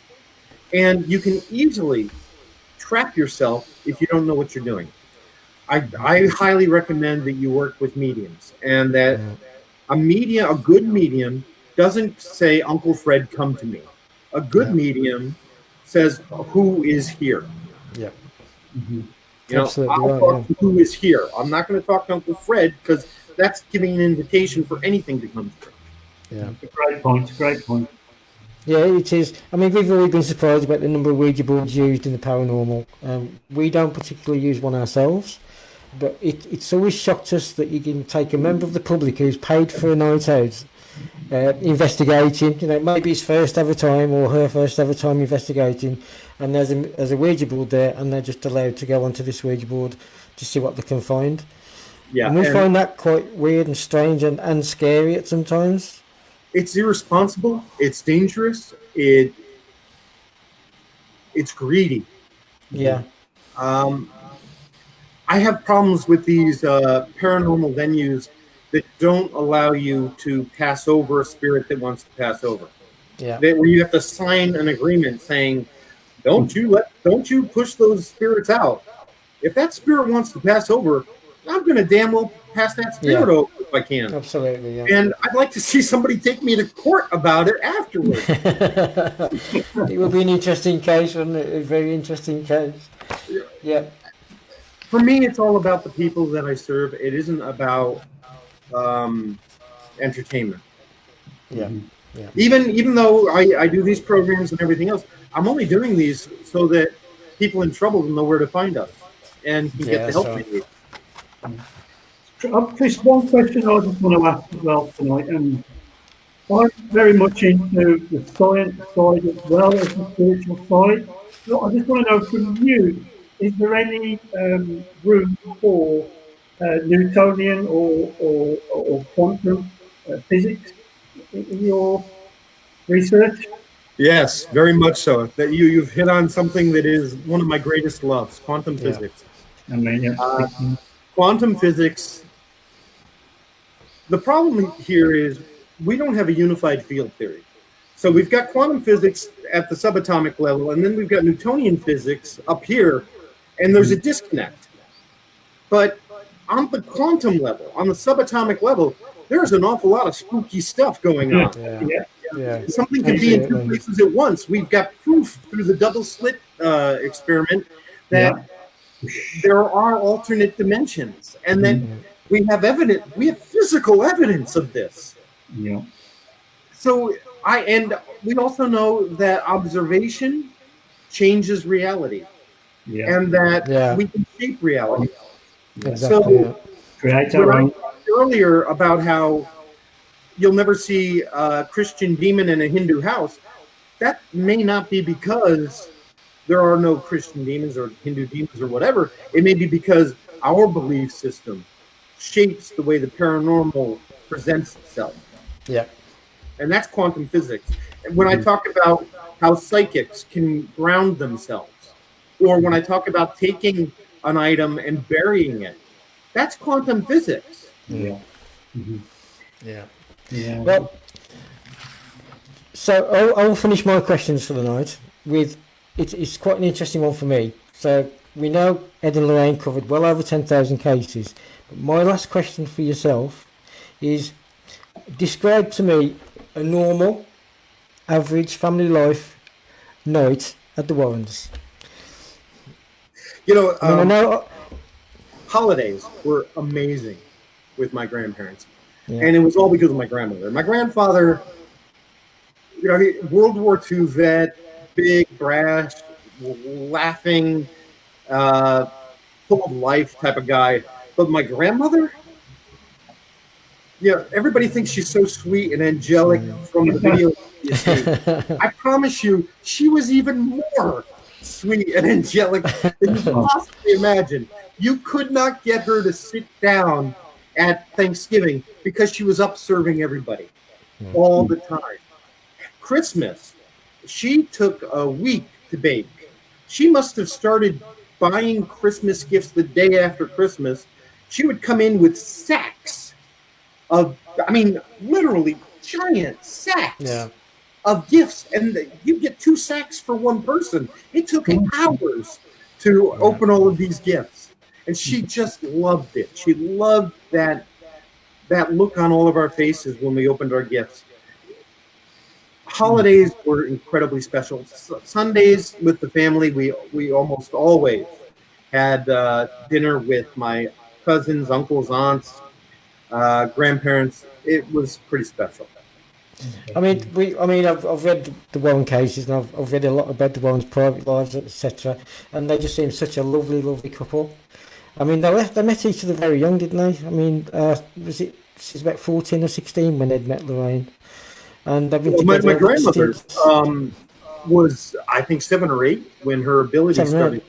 And you can easily trap yourself if you don't know what you're doing. I highly recommend that you work with mediums, and that a good medium doesn't say, Uncle Fred, come to me. A good medium says, who is here? Yeah. Mm-hmm. Absolutely I'll talk to who is here. I'm not going to talk to Uncle Fred, because that's giving an invitation for anything to come through. Yeah. Great point. Yeah, it is. I mean, we've already been surprised about the number of Ouija boards used in the paranormal. We don't particularly use one ourselves, but it's always shocked us that you can take a member of the public who's paid for a night out, investigating, maybe his first ever time or her first ever time investigating, and there's a Ouija board there, and they're just allowed to go onto this Ouija board to see what they can find. Yeah, and we find that quite weird and strange and scary at sometimes. It's irresponsible. It's dangerous. It's greedy. Yeah. I have problems with these paranormal venues that don't allow you to pass over a spirit that wants to pass over. Yeah. Where you have to sign an agreement saying, don't you push those spirits out. If that spirit wants to pass over, I'm going to damn well pass that spirit over if I can. Absolutely, yeah. And I'd like to see somebody take me to court about it afterwards. It will be an interesting case, wouldn't it? A very interesting case. Yeah. For me, it's all about the people that I serve. It isn't about entertainment. Yeah. Yeah. Even though I do these programs and everything else, I'm only doing these so that people in trouble will know where to find us. and can get the help they need. Chris, one question I just want to ask as well tonight, and I'm very much into the science side as well as the spiritual side. So I just want to know from you, is there any room for Newtonian or quantum physics in your research? Yes, very much so. That you've hit on something that is one of my greatest loves: quantum physics. I mean, yeah. Quantum physics. The problem here is we don't have a unified field theory. So we've got quantum physics at the subatomic level, and then we've got Newtonian physics up here, and there's a disconnect. But on the quantum level, on the subatomic level, there's an awful lot of spooky stuff going on. Yeah. Something could be in two places at once. We've got proof through the double slit experiment that there are alternate dimensions, and then we have evidence. We have physical evidence of this. Yeah. So we also know that observation changes reality, and that we can shape reality. Exactly. So, earlier about how you'll never see a Christian demon in a Hindu house. That may not be because there are no Christian demons or Hindu demons or whatever. It may be because our belief system shapes the way the paranormal presents itself. Yeah. And that's quantum physics. And when I talk about how psychics can ground themselves, or when I talk about taking an item and burying it, that's quantum physics. Yeah. Well, so I'll finish my questions for the night with it's quite an interesting one for me. So we know Ed and Lorraine covered well over 10,000 cases. But my last question for yourself is, describe to me a normal, average family life night at the Warrens. You know, holidays were amazing with my grandparents. And it was all because of my grandmother. My grandfather, World War II vet, big, brash, laughing, full of life type of guy. But my grandmother, everybody thinks she's so sweet and angelic from the video you see. I promise you, she was even more sweet and angelic than you could possibly imagine. You could not get her to sit down at Thanksgiving because she was up serving everybody all the time. Christmas, she took a week to bake. She must have started buying Christmas gifts the day after Christmas. She would come in with sacks of, literally giant sacks of gifts, and you get 2 sacks for one person. It took hours to open all of these gifts. And she just loved it. She loved that look on all of our faces when we opened our gifts. Holidays were incredibly special. Sundays with the family, we almost always had dinner with my cousins, uncles, aunts, grandparents. It was pretty special. I've read the Warren cases, and I've read a lot about the Warrens' private lives, etc. And they just seem such a lovely, lovely couple. They met each other very young, didn't they? She's about 14 or 16 when Ed met Lorraine. And they've been together. My grandmother was, I think, 7 or 8 when her ability started.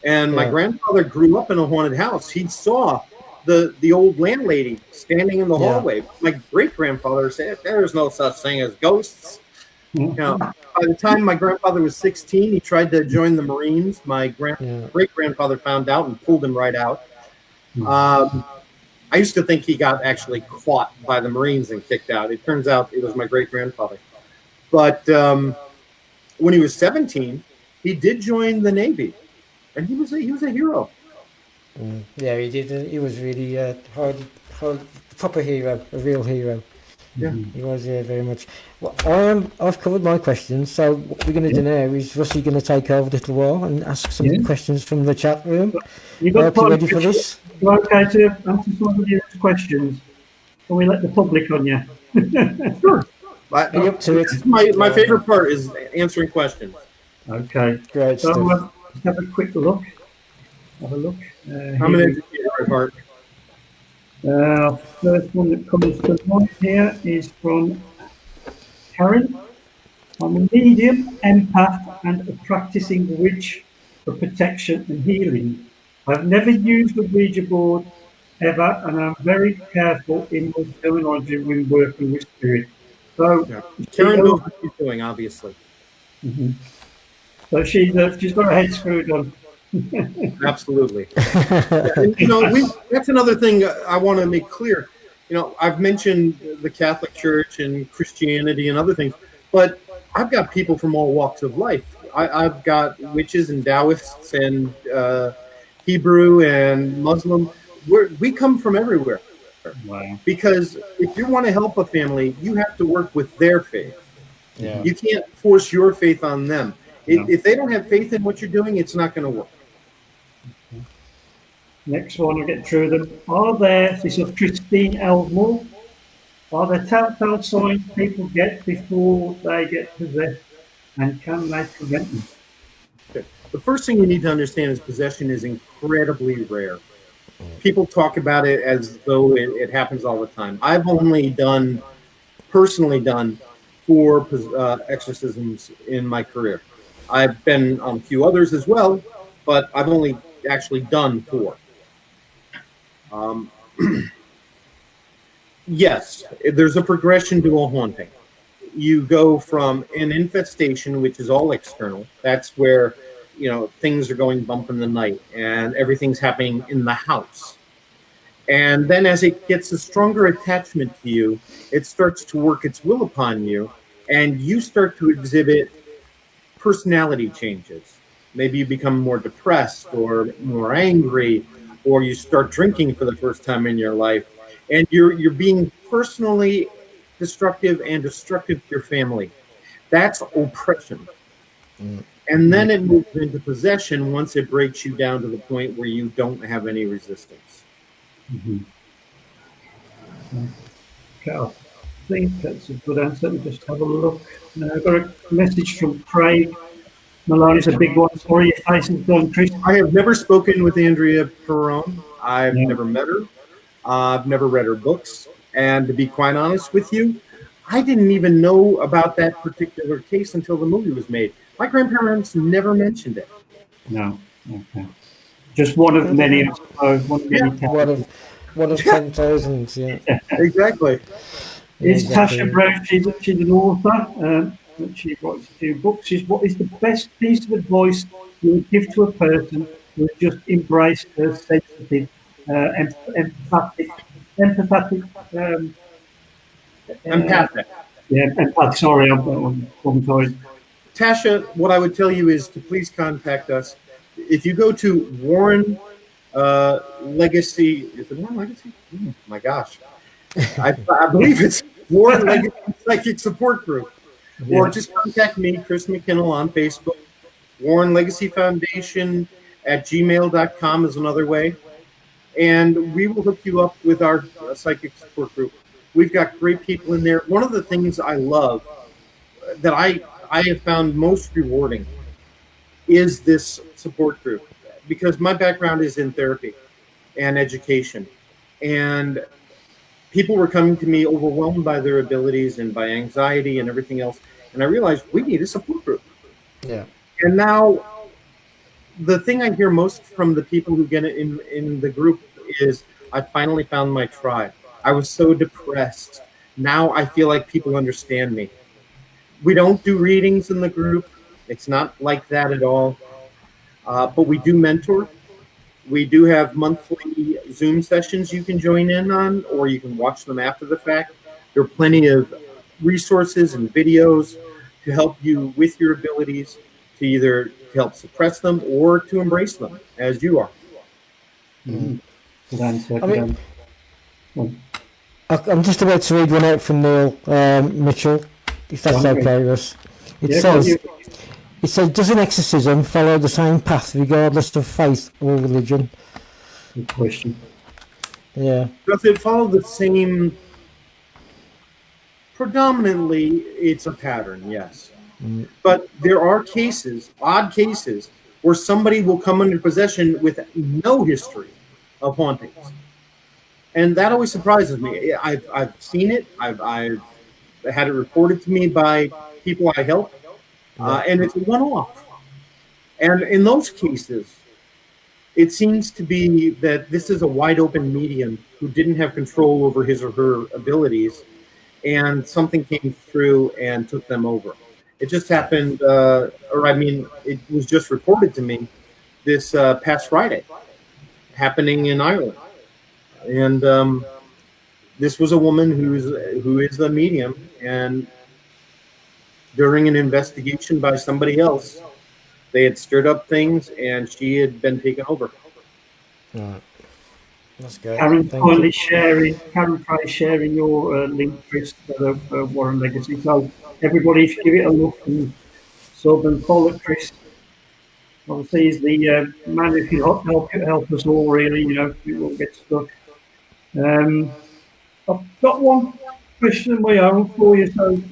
And my grandfather grew up in a haunted house. He saw the old landlady standing in the hallway. My great-grandfather said, there's no such thing as ghosts. By the time my grandfather was 16, he tried to join the Marines. My great-grandfather found out and pulled him right out. I used to think he got actually caught by the Marines and kicked out. It turns out it was my great-grandfather. But when he was 17, he did join the Navy, and he was a hero. Yeah, he did. He was really hard, proper hero, a real hero. Yeah, he was very much. Well, I've covered my questions. So what we're going to do now is Russie going to take over a little while and ask some questions from the chat room. You ready for this? You're okay to answer some of the viewers' questions, or we let the public on you? Sure. Are you up to it? My favorite part is answering questions. Okay. Great so stuff. Let's have a quick look. have a look. I'm an educator at heart. First one that comes to mind here is from Karen. I'm a medium, empath, and a practicing witch for protection and healing. I've never used a Ouija board ever, and I'm very careful in my terminology when working with spirit. So, Yeah. she Karen knows, knows what she's doing, obviously. so she's got her head screwed on. Absolutely. Yeah, and, that's another thing I want to make clear. I've mentioned the Catholic Church and Christianity and other things, but I've got people from all walks of life. I've got witches and Taoists and Hebrew and Muslim. We come from everywhere. Wow. Because if you want to help a family, you have to work with their faith. Yeah. You can't force your faith on them. No. If they don't have faith in what you're doing, it's not going to work. Next one, I'll get through them. This is Christine Elmore. Are there telltale signs people get before they get possessed, and can they prevent them? Okay. The first thing you need to understand is possession is incredibly rare. People talk about it as though it happens all the time. I've only personally done 4 exorcisms in my career. I've been on a few others as well, but I've only actually done 4. Yes, there's a progression to a haunting. You go from an infestation, which is all external. That's where, things are going bump in the night and everything's happening in the house. And then as it gets a stronger attachment to you, it starts to work its will upon you, and you start to exhibit personality changes. Maybe you become more depressed or more angry, or you start drinking for the first time in your life, and you're being personally destructive and destructive to your family. That's oppression. And then it moves into possession once it breaks you down to the point where you don't have any resistance. Okay, I think that's a good answer. Let me just have a look. I've got a message from Craig Malone. It's a big one. Sorry, your face is gone, Chris. I have never spoken with Andrea Perron. I've never met her. I've never read her books. And to be quite honest with you, I didn't even know about that particular case until the movie was made. My grandparents never mentioned it. No. Okay. Just one of many, I suppose. One of 10,000. Yeah. Exactly. It's exactly. Tasha Brown. She's an author. She writes a few books. What is the best piece of advice you would give to a person who has just embraced her sensitive, empathic. Empathic. Yeah, empathic. Sorry, I'm sorry. Tasha, what I would tell you is to please contact us. If you go to Warren Legacy, is it Warren Legacy? Oh my gosh. I believe it's Warren Legacy Psychic Support Group. Or just contact me, Chris Mckinnell, on Facebook. Warren Legacy Foundation at gmail.com is another way. And we will hook you up with our psychic support group. We've got great people in there. One of the things I love that I have found most rewarding is this support group, because my background is in therapy and education. And people were coming to me overwhelmed by their abilities and by anxiety and everything else. And I realized we need a support group. Yeah. And now the thing I hear most from the people who get it in the group is, I finally found my tribe. I was so depressed. Now I feel like people understand me. We don't do readings in the group. It's not like that at all. But we do mentor. We do have monthly Zoom sessions you can join in on, or you can watch them after the fact. There are plenty of resources and videos to help you with your abilities, to either help suppress them or to embrace them as you are. Good answer. I mean, I'm just about to read one out from Neil Mitchell, if that's okay, Russ. It says, does an exorcism follow the same path regardless of faith or religion? Good question. Yeah. Does it follow the same? Predominantly, it's a pattern, yes. But there are cases, odd cases, where somebody will come under possession with no history of hauntings. And that always surprises me. I've seen it. I've had it reported to me by people I help, and it's a one-off. And in those cases, it seems to be that this is a wide-open medium who didn't have control over his or her abilities, and something came through and took them over. It just happened, it was just reported to me this past Friday, happening in Ireland. And this was a woman who is the medium, and during an investigation by somebody else, they had stirred up things, and she had been taken over. Right. That's good. Karen kindly sharing your link, Chris, to the Warren Legacy. So everybody should give it a look and sub and follow Chris. Obviously, he's the man who can help us all, really. We won't get stuck. I've got one question of my own for you. So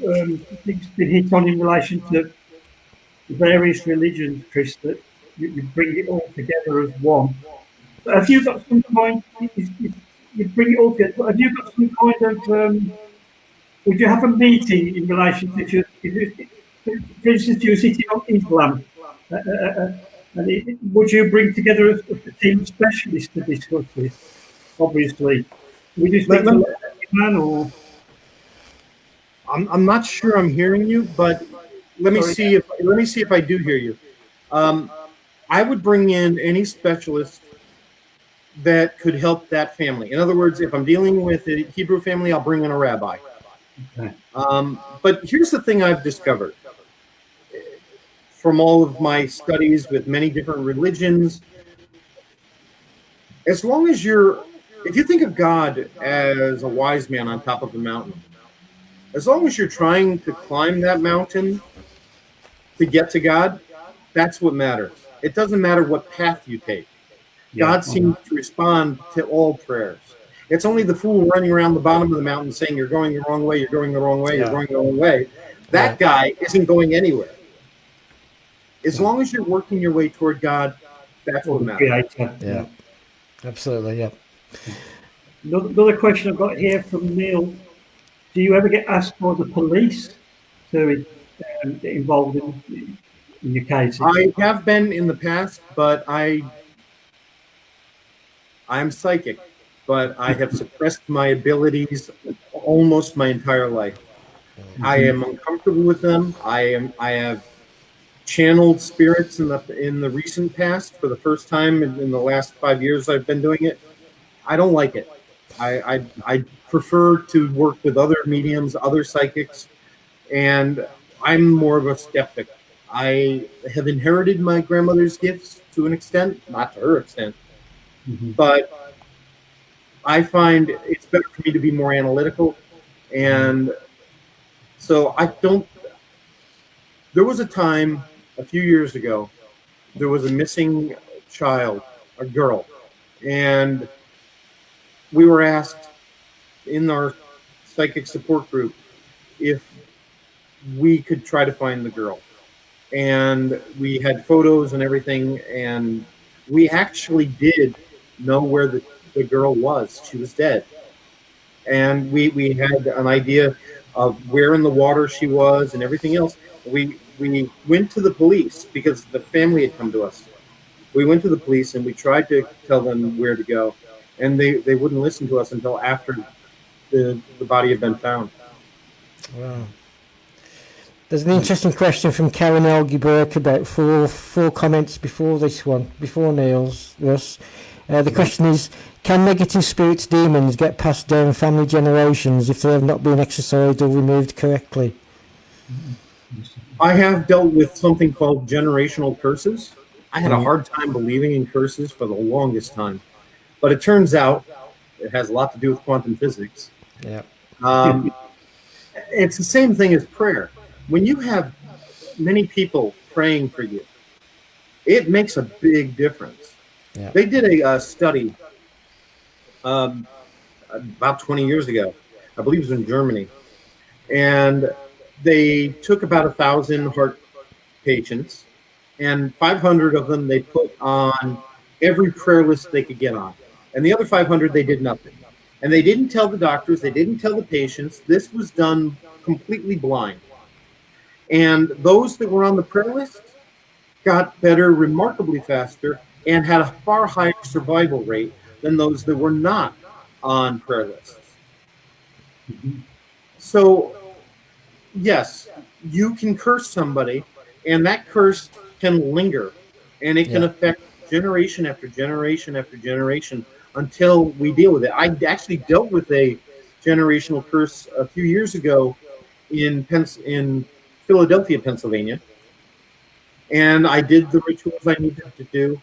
it's been hit on in relation to various religions, Chris, that you bring it all together as one. So have you got some kind? You bring it all together. Have you got some kind of? Would you have a meeting in relation to? For instance, you're sitting on Islam, and would you bring together a team of specialists to discuss this? Obviously, would you speak to a man or? I'm not sure I'm hearing you, but let me see if I do hear you. I would bring in any specialist that could help that family. In other words, if I'm dealing with a Hebrew family, I'll bring in a rabbi. Okay. But here's the thing I've discovered from all of my studies with many different religions. As long as if you think of God as a wise man on top of a mountain, as long as you're trying to climb that mountain to get to God, that's what matters. It doesn't matter what path you take. God seems to respond to all prayers. It's only the fool running around the bottom of the mountain saying, you're going the wrong way, you're going the wrong way, you're going the wrong way. That guy isn't going anywhere. As long as you're working your way toward God, that's what matters. Yeah, absolutely, yeah. Another question I've got here from Neil. Do you ever get asked by the police to get involved in your cases? I have been in the past, but I'm psychic, but I have suppressed my abilities almost my entire life. I am uncomfortable with them. I have channeled spirits in the recent past for the first time in the last 5 years I've been doing it. I don't like it. I prefer to work with other mediums, other psychics, and I'm more of a skeptic. I have inherited my grandmother's gifts to an extent, not to her extent, but I find it's better for me to be more analytical. And so there was a time a few years ago, there was a missing child, a girl, and we were asked in our psychic support group if we could try to find the girl. And we had photos and everything, and we actually did know where the girl was. She was dead. And we had an idea of where in the water she was and everything else. We went to the police because the family had come to us. We went to the police and we tried to tell them where to go. And they wouldn't listen to us until after the body had been found. Wow. There's an interesting question from Karen Elgie-Burke about four comments before this one, before Neil's, Russ. The question is, can negative spirits, demons, get passed down family generations if they have not been exorcised or removed correctly? I have dealt with something called generational curses. I had a hard time believing in curses for the longest time. But it turns out it has a lot to do with quantum physics. Yeah. It's the same thing as prayer. When you have many people praying for you, it makes a big difference. Yeah. They did a study about 20 years ago. I believe it was in Germany. And they took about 1,000 heart patients and 500 of them they put on every prayer list they could get on. And the other 500, they did nothing. And they didn't tell the doctors, they didn't tell the patients. This was done completely blind. And those that were on the prayer list got better remarkably faster and had a far higher survival rate than those that were not on prayer lists. So, yes, you can curse somebody, and that curse can linger, and it can affect generation after generation after generation until we deal with it. I actually dealt with a generational curse a few years ago in Philadelphia, Pennsylvania, and I did the rituals I needed to do.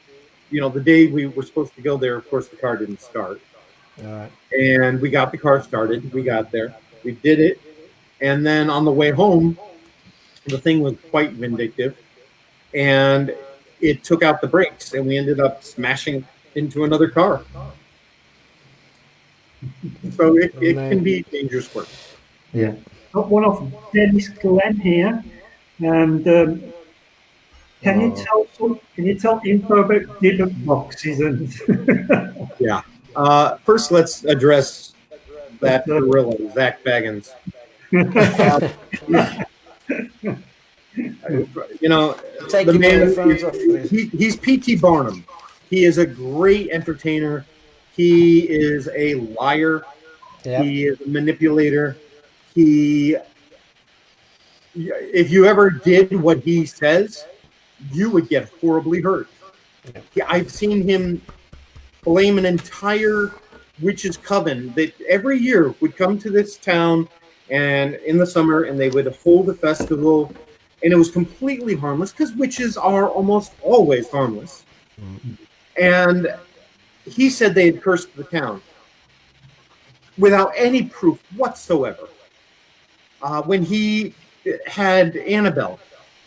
You know, the day we were supposed to go there, of course, the car didn't start. All right. And we got the car started. We got there. We did it. And then on the way home, the thing was quite vindictive. And it took out the brakes, and we ended up smashing into another car. So it can be dangerous work. Yeah. Got one off Dennis Glenn here. And can you tell info about different boxes and Yeah. First, let's address that gorilla, Zach Baggins. You know, Take the your man, microphones off, please. he's P.T. Barnum. He is a great entertainer. He is a liar. Yep. He is a manipulator. If you ever did what he says, you would get horribly hurt. I've seen him blame an entire witches' coven that every year would come to this town and in the summer, and they would hold a festival, and it was completely harmless because witches are almost always harmless. And he said they had cursed the town without any proof whatsoever. When he had Annabelle,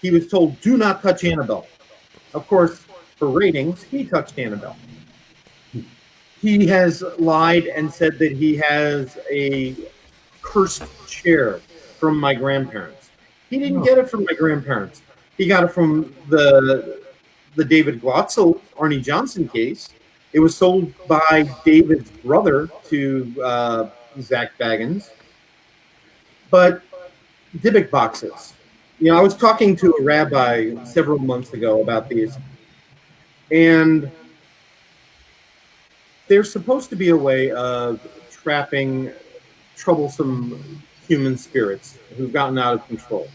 he was told, do not touch Annabelle. Of course, for ratings, he touched Annabelle. He has lied and said that he has a cursed chair from my grandparents. He didn't get it from my grandparents. He got it from the David Glotzel, Arnie Johnson case. It was sold by David's brother to Zach Baggins. But Dybbuk boxes. You know, I was talking to a rabbi several months ago about these, and there's supposed to be a way of trapping troublesome human spirits who've gotten out of control.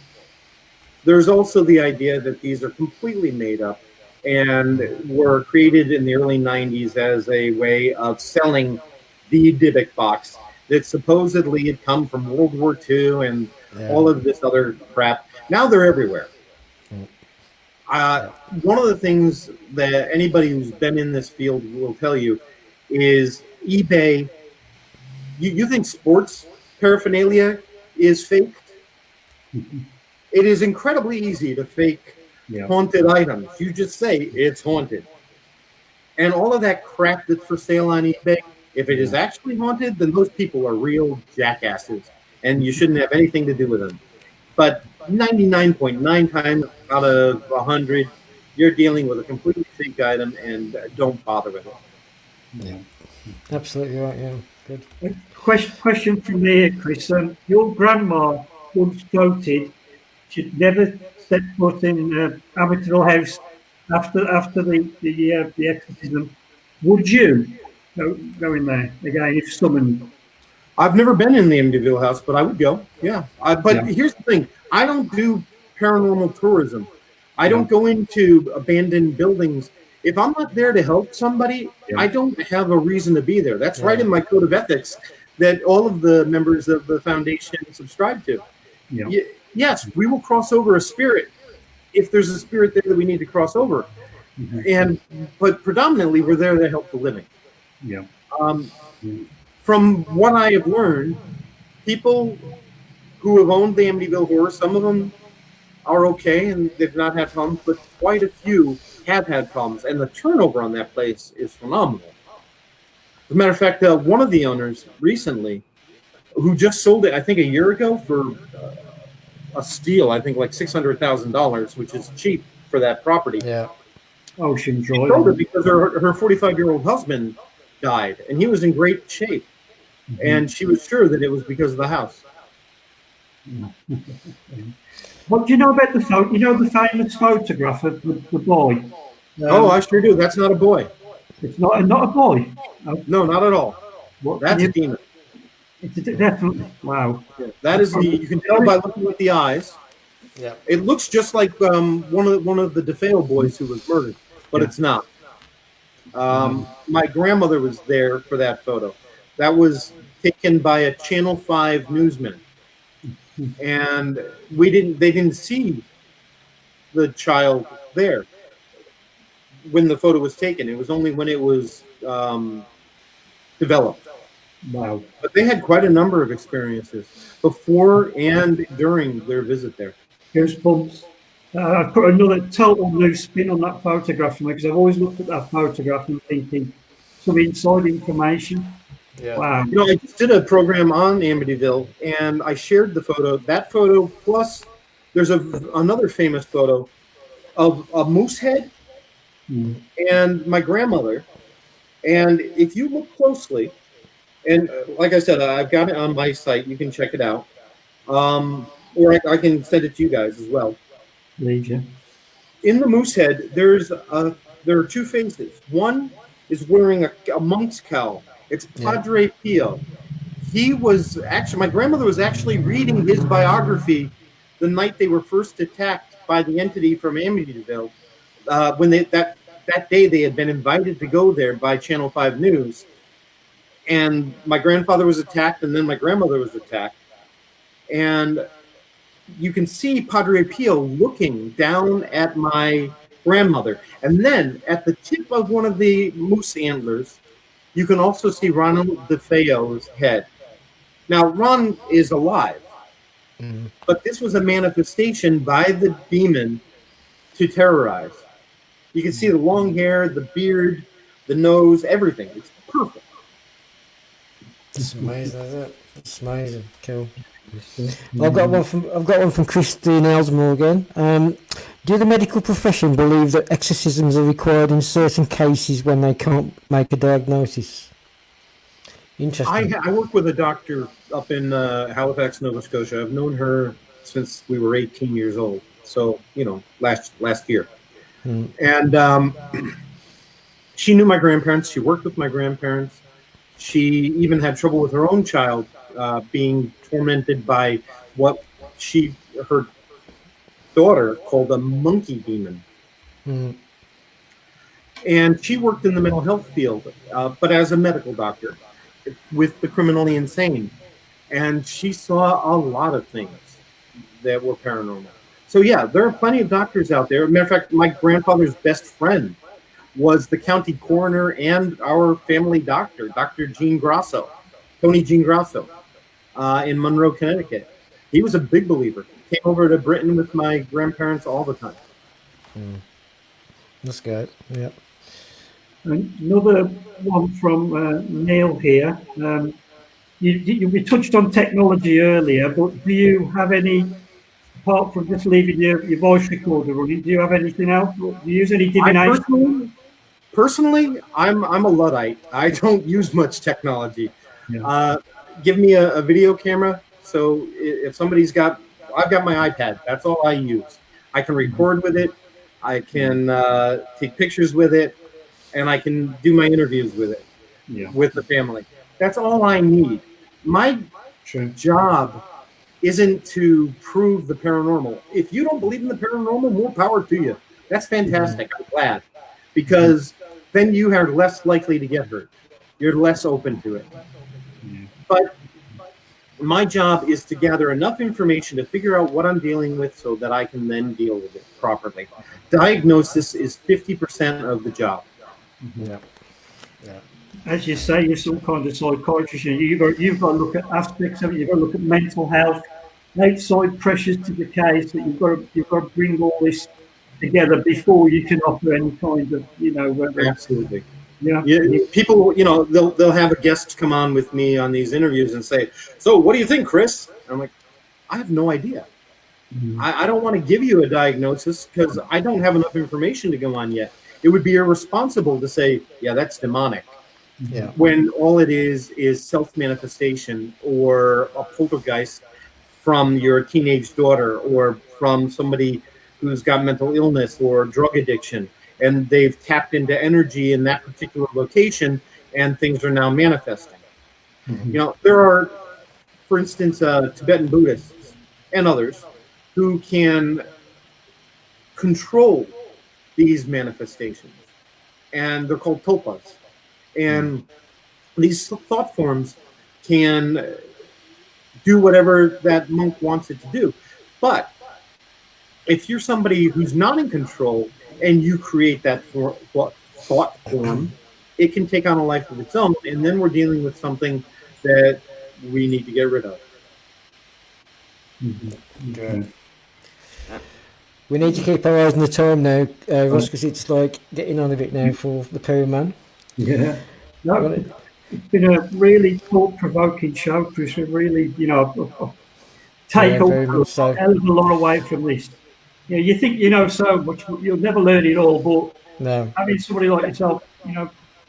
There's also the idea that these are completely made up and were created in the early 90s as a way of selling the Dybbuk box that supposedly had come from World War II and all of this other crap. Now they're everywhere. One of the things that anybody who's been in this field will tell you is eBay. You think sports paraphernalia is faked? It is incredibly easy to fake haunted items. You just say it's haunted. And all of that crap that's for sale on eBay, if it is actually haunted, then those people are real jackasses, and you shouldn't have anything to do with them. But 99.9 times out of 100, you're dealing with a completely fake item, and don't bother with it. Yeah, absolutely right. Yeah, good. Question from me, Chris. Your grandma once quoted she'd never set foot in Amityville House after the exorcism. Would you go in there again if summoned? I've never been in the Amityville house, but I would go. Yeah. Here's the thing. I don't do paranormal tourism. I don't go into abandoned buildings. If I'm not there to help somebody, I don't have a reason to be there. That's right in my code of ethics that all of the members of the foundation subscribe to. Yes, we will cross over a spirit if there's a spirit there that we need to cross over. But predominantly, we're there to help the living. From what I have learned, people who have owned the Amityville Horror, some of them are okay and they've not had problems, but quite a few have had problems, and the turnover on that place is phenomenal. As a matter of fact, one of the owners recently, who just sold it, I think a year ago for a steal, I think like $600,000, which is cheap for that property. Yeah. Ocean She Drive. sold it because her 45-year-old husband died, and he was in great shape, and she was sure that it was because of the house. What do you know about the photo? You know the famous photograph of the boy. Oh, I sure do. That's not a boy. It's not a boy. No, not at all. What, That's a demon. It's definitely wow. Yeah, that is you can tell by looking at the eyes. Yeah. It looks just like one of the DeFeo boys who was murdered, but it's not. My grandmother was there for that photo. That was taken by a Channel 5 newsman, and they didn't see the child there when the photo was taken. It was only when it was developed. Wow. But they had quite a number of experiences before and during their visit there. Goosebumps. I put another total new spin on that photograph for me because I've always looked at that photograph and thinking some inside information. Yeah. Wow. You know, I just did a program on Amityville, and I shared the photo. That photo, plus there's another famous photo of a moose head and my grandmother. And if you look closely, and like I said, I've got it on my site. You can check it out. Or I can send it to you guys as well. Legion. In the moose head, there are two faces. One is wearing a monk's cowl. It's Padre Pio. He was actually, my grandmother was actually reading his biography the night they were first attacked by the entity from Amityville. When that day they had been invited to go there by Channel 5 News. And my grandfather was attacked, and then my grandmother was attacked. And you can see Padre Pio looking down at my grandmother. And then at the tip of one of the moose antlers, you can also see Ronald DeFeo's head. Now, Ron is alive, but this was a manifestation by the demon to terrorize. You can see the long hair, the beard, the nose, everything. It's perfect. It's amazing, isn't it? It's amazing. Cool. I've got one from Christine Elsmore again. Do the medical profession believe that exorcisms are required in certain cases when they can't make a diagnosis? Interesting. I work with a doctor up in Halifax, Nova Scotia. I've known her since we were 18 years old. So, last year. And she knew my grandparents. She worked with my grandparents. She even had trouble with her own child being tormented by what her daughter called a monkey demon. And she worked in the mental health field, but as a medical doctor with the criminally insane. And she saw a lot of things that were paranormal. So yeah, there are plenty of doctors out there. Matter of fact, my grandfather's best friend was the county coroner and our family doctor, Dr. Tony Gene Grasso, in Monroe, Connecticut. He was a big believer. Came over to Britain with my grandparents all the time. That's good. Yeah. Another one from Neil here. We touched on technology earlier, but do you have any, apart from just leaving your voice recorder running, do you have anything else? Do you use any divination? Personally, I'm a Luddite. I don't use much technology. Yeah. Give me a video camera. So if I've got my iPad. That's all I use. I can record with it. I can take pictures with it, and I can do my interviews with it, with the family. That's all I need. My job isn't to prove the paranormal. If you don't believe in the paranormal, more power to you. That's fantastic. I'm glad. Because then you are less likely to get hurt. You're less open to it. But my job is to gather enough information to figure out what I'm dealing with so that I can then deal with it properly. Diagnosis is 50% of the job. Yeah. As you say, you're some kind of psychiatrist. You've got to look at aspects of it. You've got to look at mental health, outside pressures to the case. That you've got to bring all this together before you can offer any kind of, Absolutely. Yeah. People, they'll have a guest come on with me on these interviews and say, "So, what do you think, Chris?" I'm like, "I have no idea. I don't want to give you a diagnosis because I don't have enough information to go on yet. It would be irresponsible to say, yeah, that's demonic. Yeah. When all it is self-manifestation or a poltergeist from your teenage daughter or from somebody who's got mental illness or drug addiction, and they've tapped into energy in that particular location, and things are now manifesting. You know, there are, for instance, Tibetan Buddhists and others who can control these manifestations, and they're called tulpas. And these thought forms can do whatever that monk wants it to do. But if you're somebody who's not in control and you create that thought form, it can take on a life of its own. And then we're dealing with something that we need to get rid of. Good. We need to keep our eyes on the time now, Ross, because it's like getting on a bit now for the Power Man. Yeah. No, it's been a really thought-provoking show, Chris. We really, take a hell of a lot away from this. You know, you think you know so much, but you'll never learn it all. But having somebody like yourself,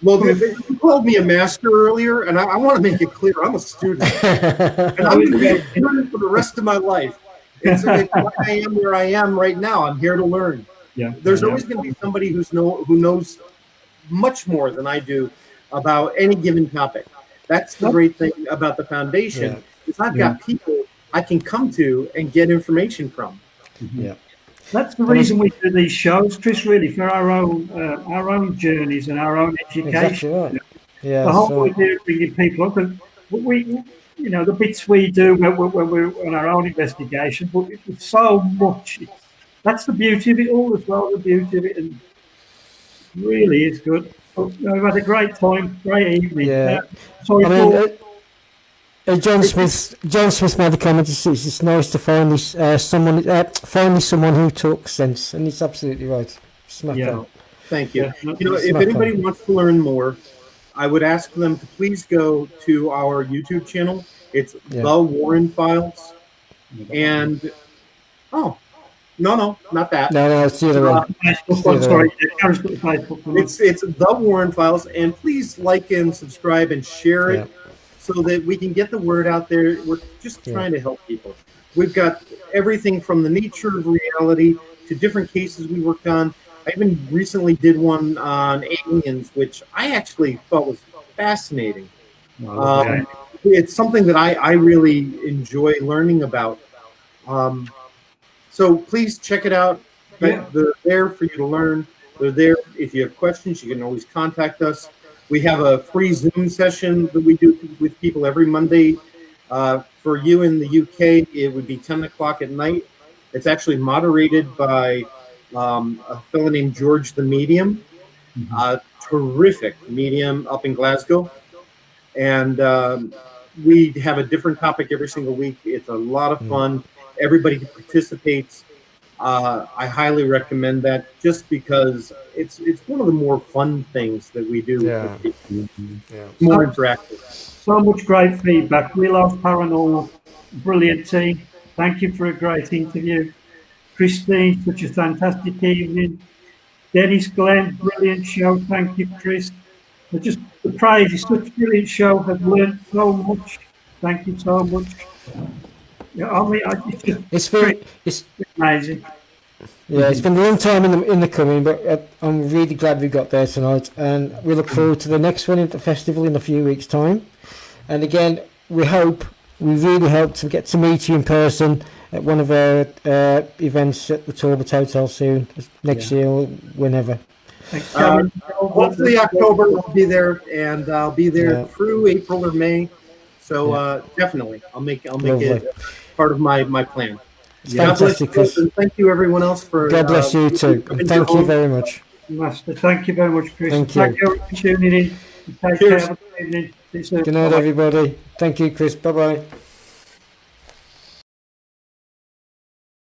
Well, you called me a master earlier, and I want to make it clear I'm a student, and I'm going to be a student for the rest of my life. It's why I am where I am right now. I'm here to learn. Yeah. There's always going to be somebody who knows much more than I do about any given topic. That's the great thing about the foundation. Is I've got people I can come to and get information from. Yeah. That's the reason we do these shows, Chris, really, for our own journeys and our own education. Exactly right. Yeah. The whole idea of bringing people up, and we the bits we do when we're on our own investigation, but it's so much. That's the beauty of it all as well, the beauty of it, and really is good. But, we've had a great time, great evening. Yeah. John Smith made the comment. It's nice to finally someone who talks sense, and it's absolutely right. Smack on. Thank you. If anybody wants to learn more, I would ask them to please go to our YouTube channel. It's The Warren Files, and no, not that. No, it's the other one. It's The Warren Files, and please like and subscribe and share it. So that we can get the word out there. We're just trying to help people. We've got everything from the nature of reality to different cases we worked on. I even recently did one on aliens, which I actually thought was fascinating. It's something that I really enjoy learning about. So please check it out. They're there for you to learn. They're there. If you have questions, you can always contact us. We have a free Zoom session that we do with people every Monday. For you in the UK, it would be 10 o'clock at night. It's actually moderated by a fellow named George the Medium, a terrific medium up in Glasgow. And we have a different topic every single week. It's a lot of fun. Everybody participates. I highly recommend that just because it's one of the more fun things that we do. More interactive. So much great feedback. We love Paranormal. Brilliant team. Thank you for a great interview. Christine, such a fantastic evening. Dennis, Glenn, brilliant show. Thank you, Chris. Just the praise is such a brilliant show. I've learned so much. Thank you so much. It's amazing. Yeah, it's been a long time in the coming, but I'm really glad we got there tonight, and we look forward to the next one at the festival in a few weeks' time. And again, we really hope to get to meet you in person at one of our events at the Talbot Hotel soon, next year or whenever. Hopefully October I'll be there, and I'll be there through April or May. So definitely, I'll make it part of my plan. God bless you, Chris, and thank you everyone else for. God bless you too, and thank you very much. Master, thank you very much, Chris. Thank you for tuning in. Take care. Have a good evening. Good night, everybody. Thank you, Chris. Bye bye.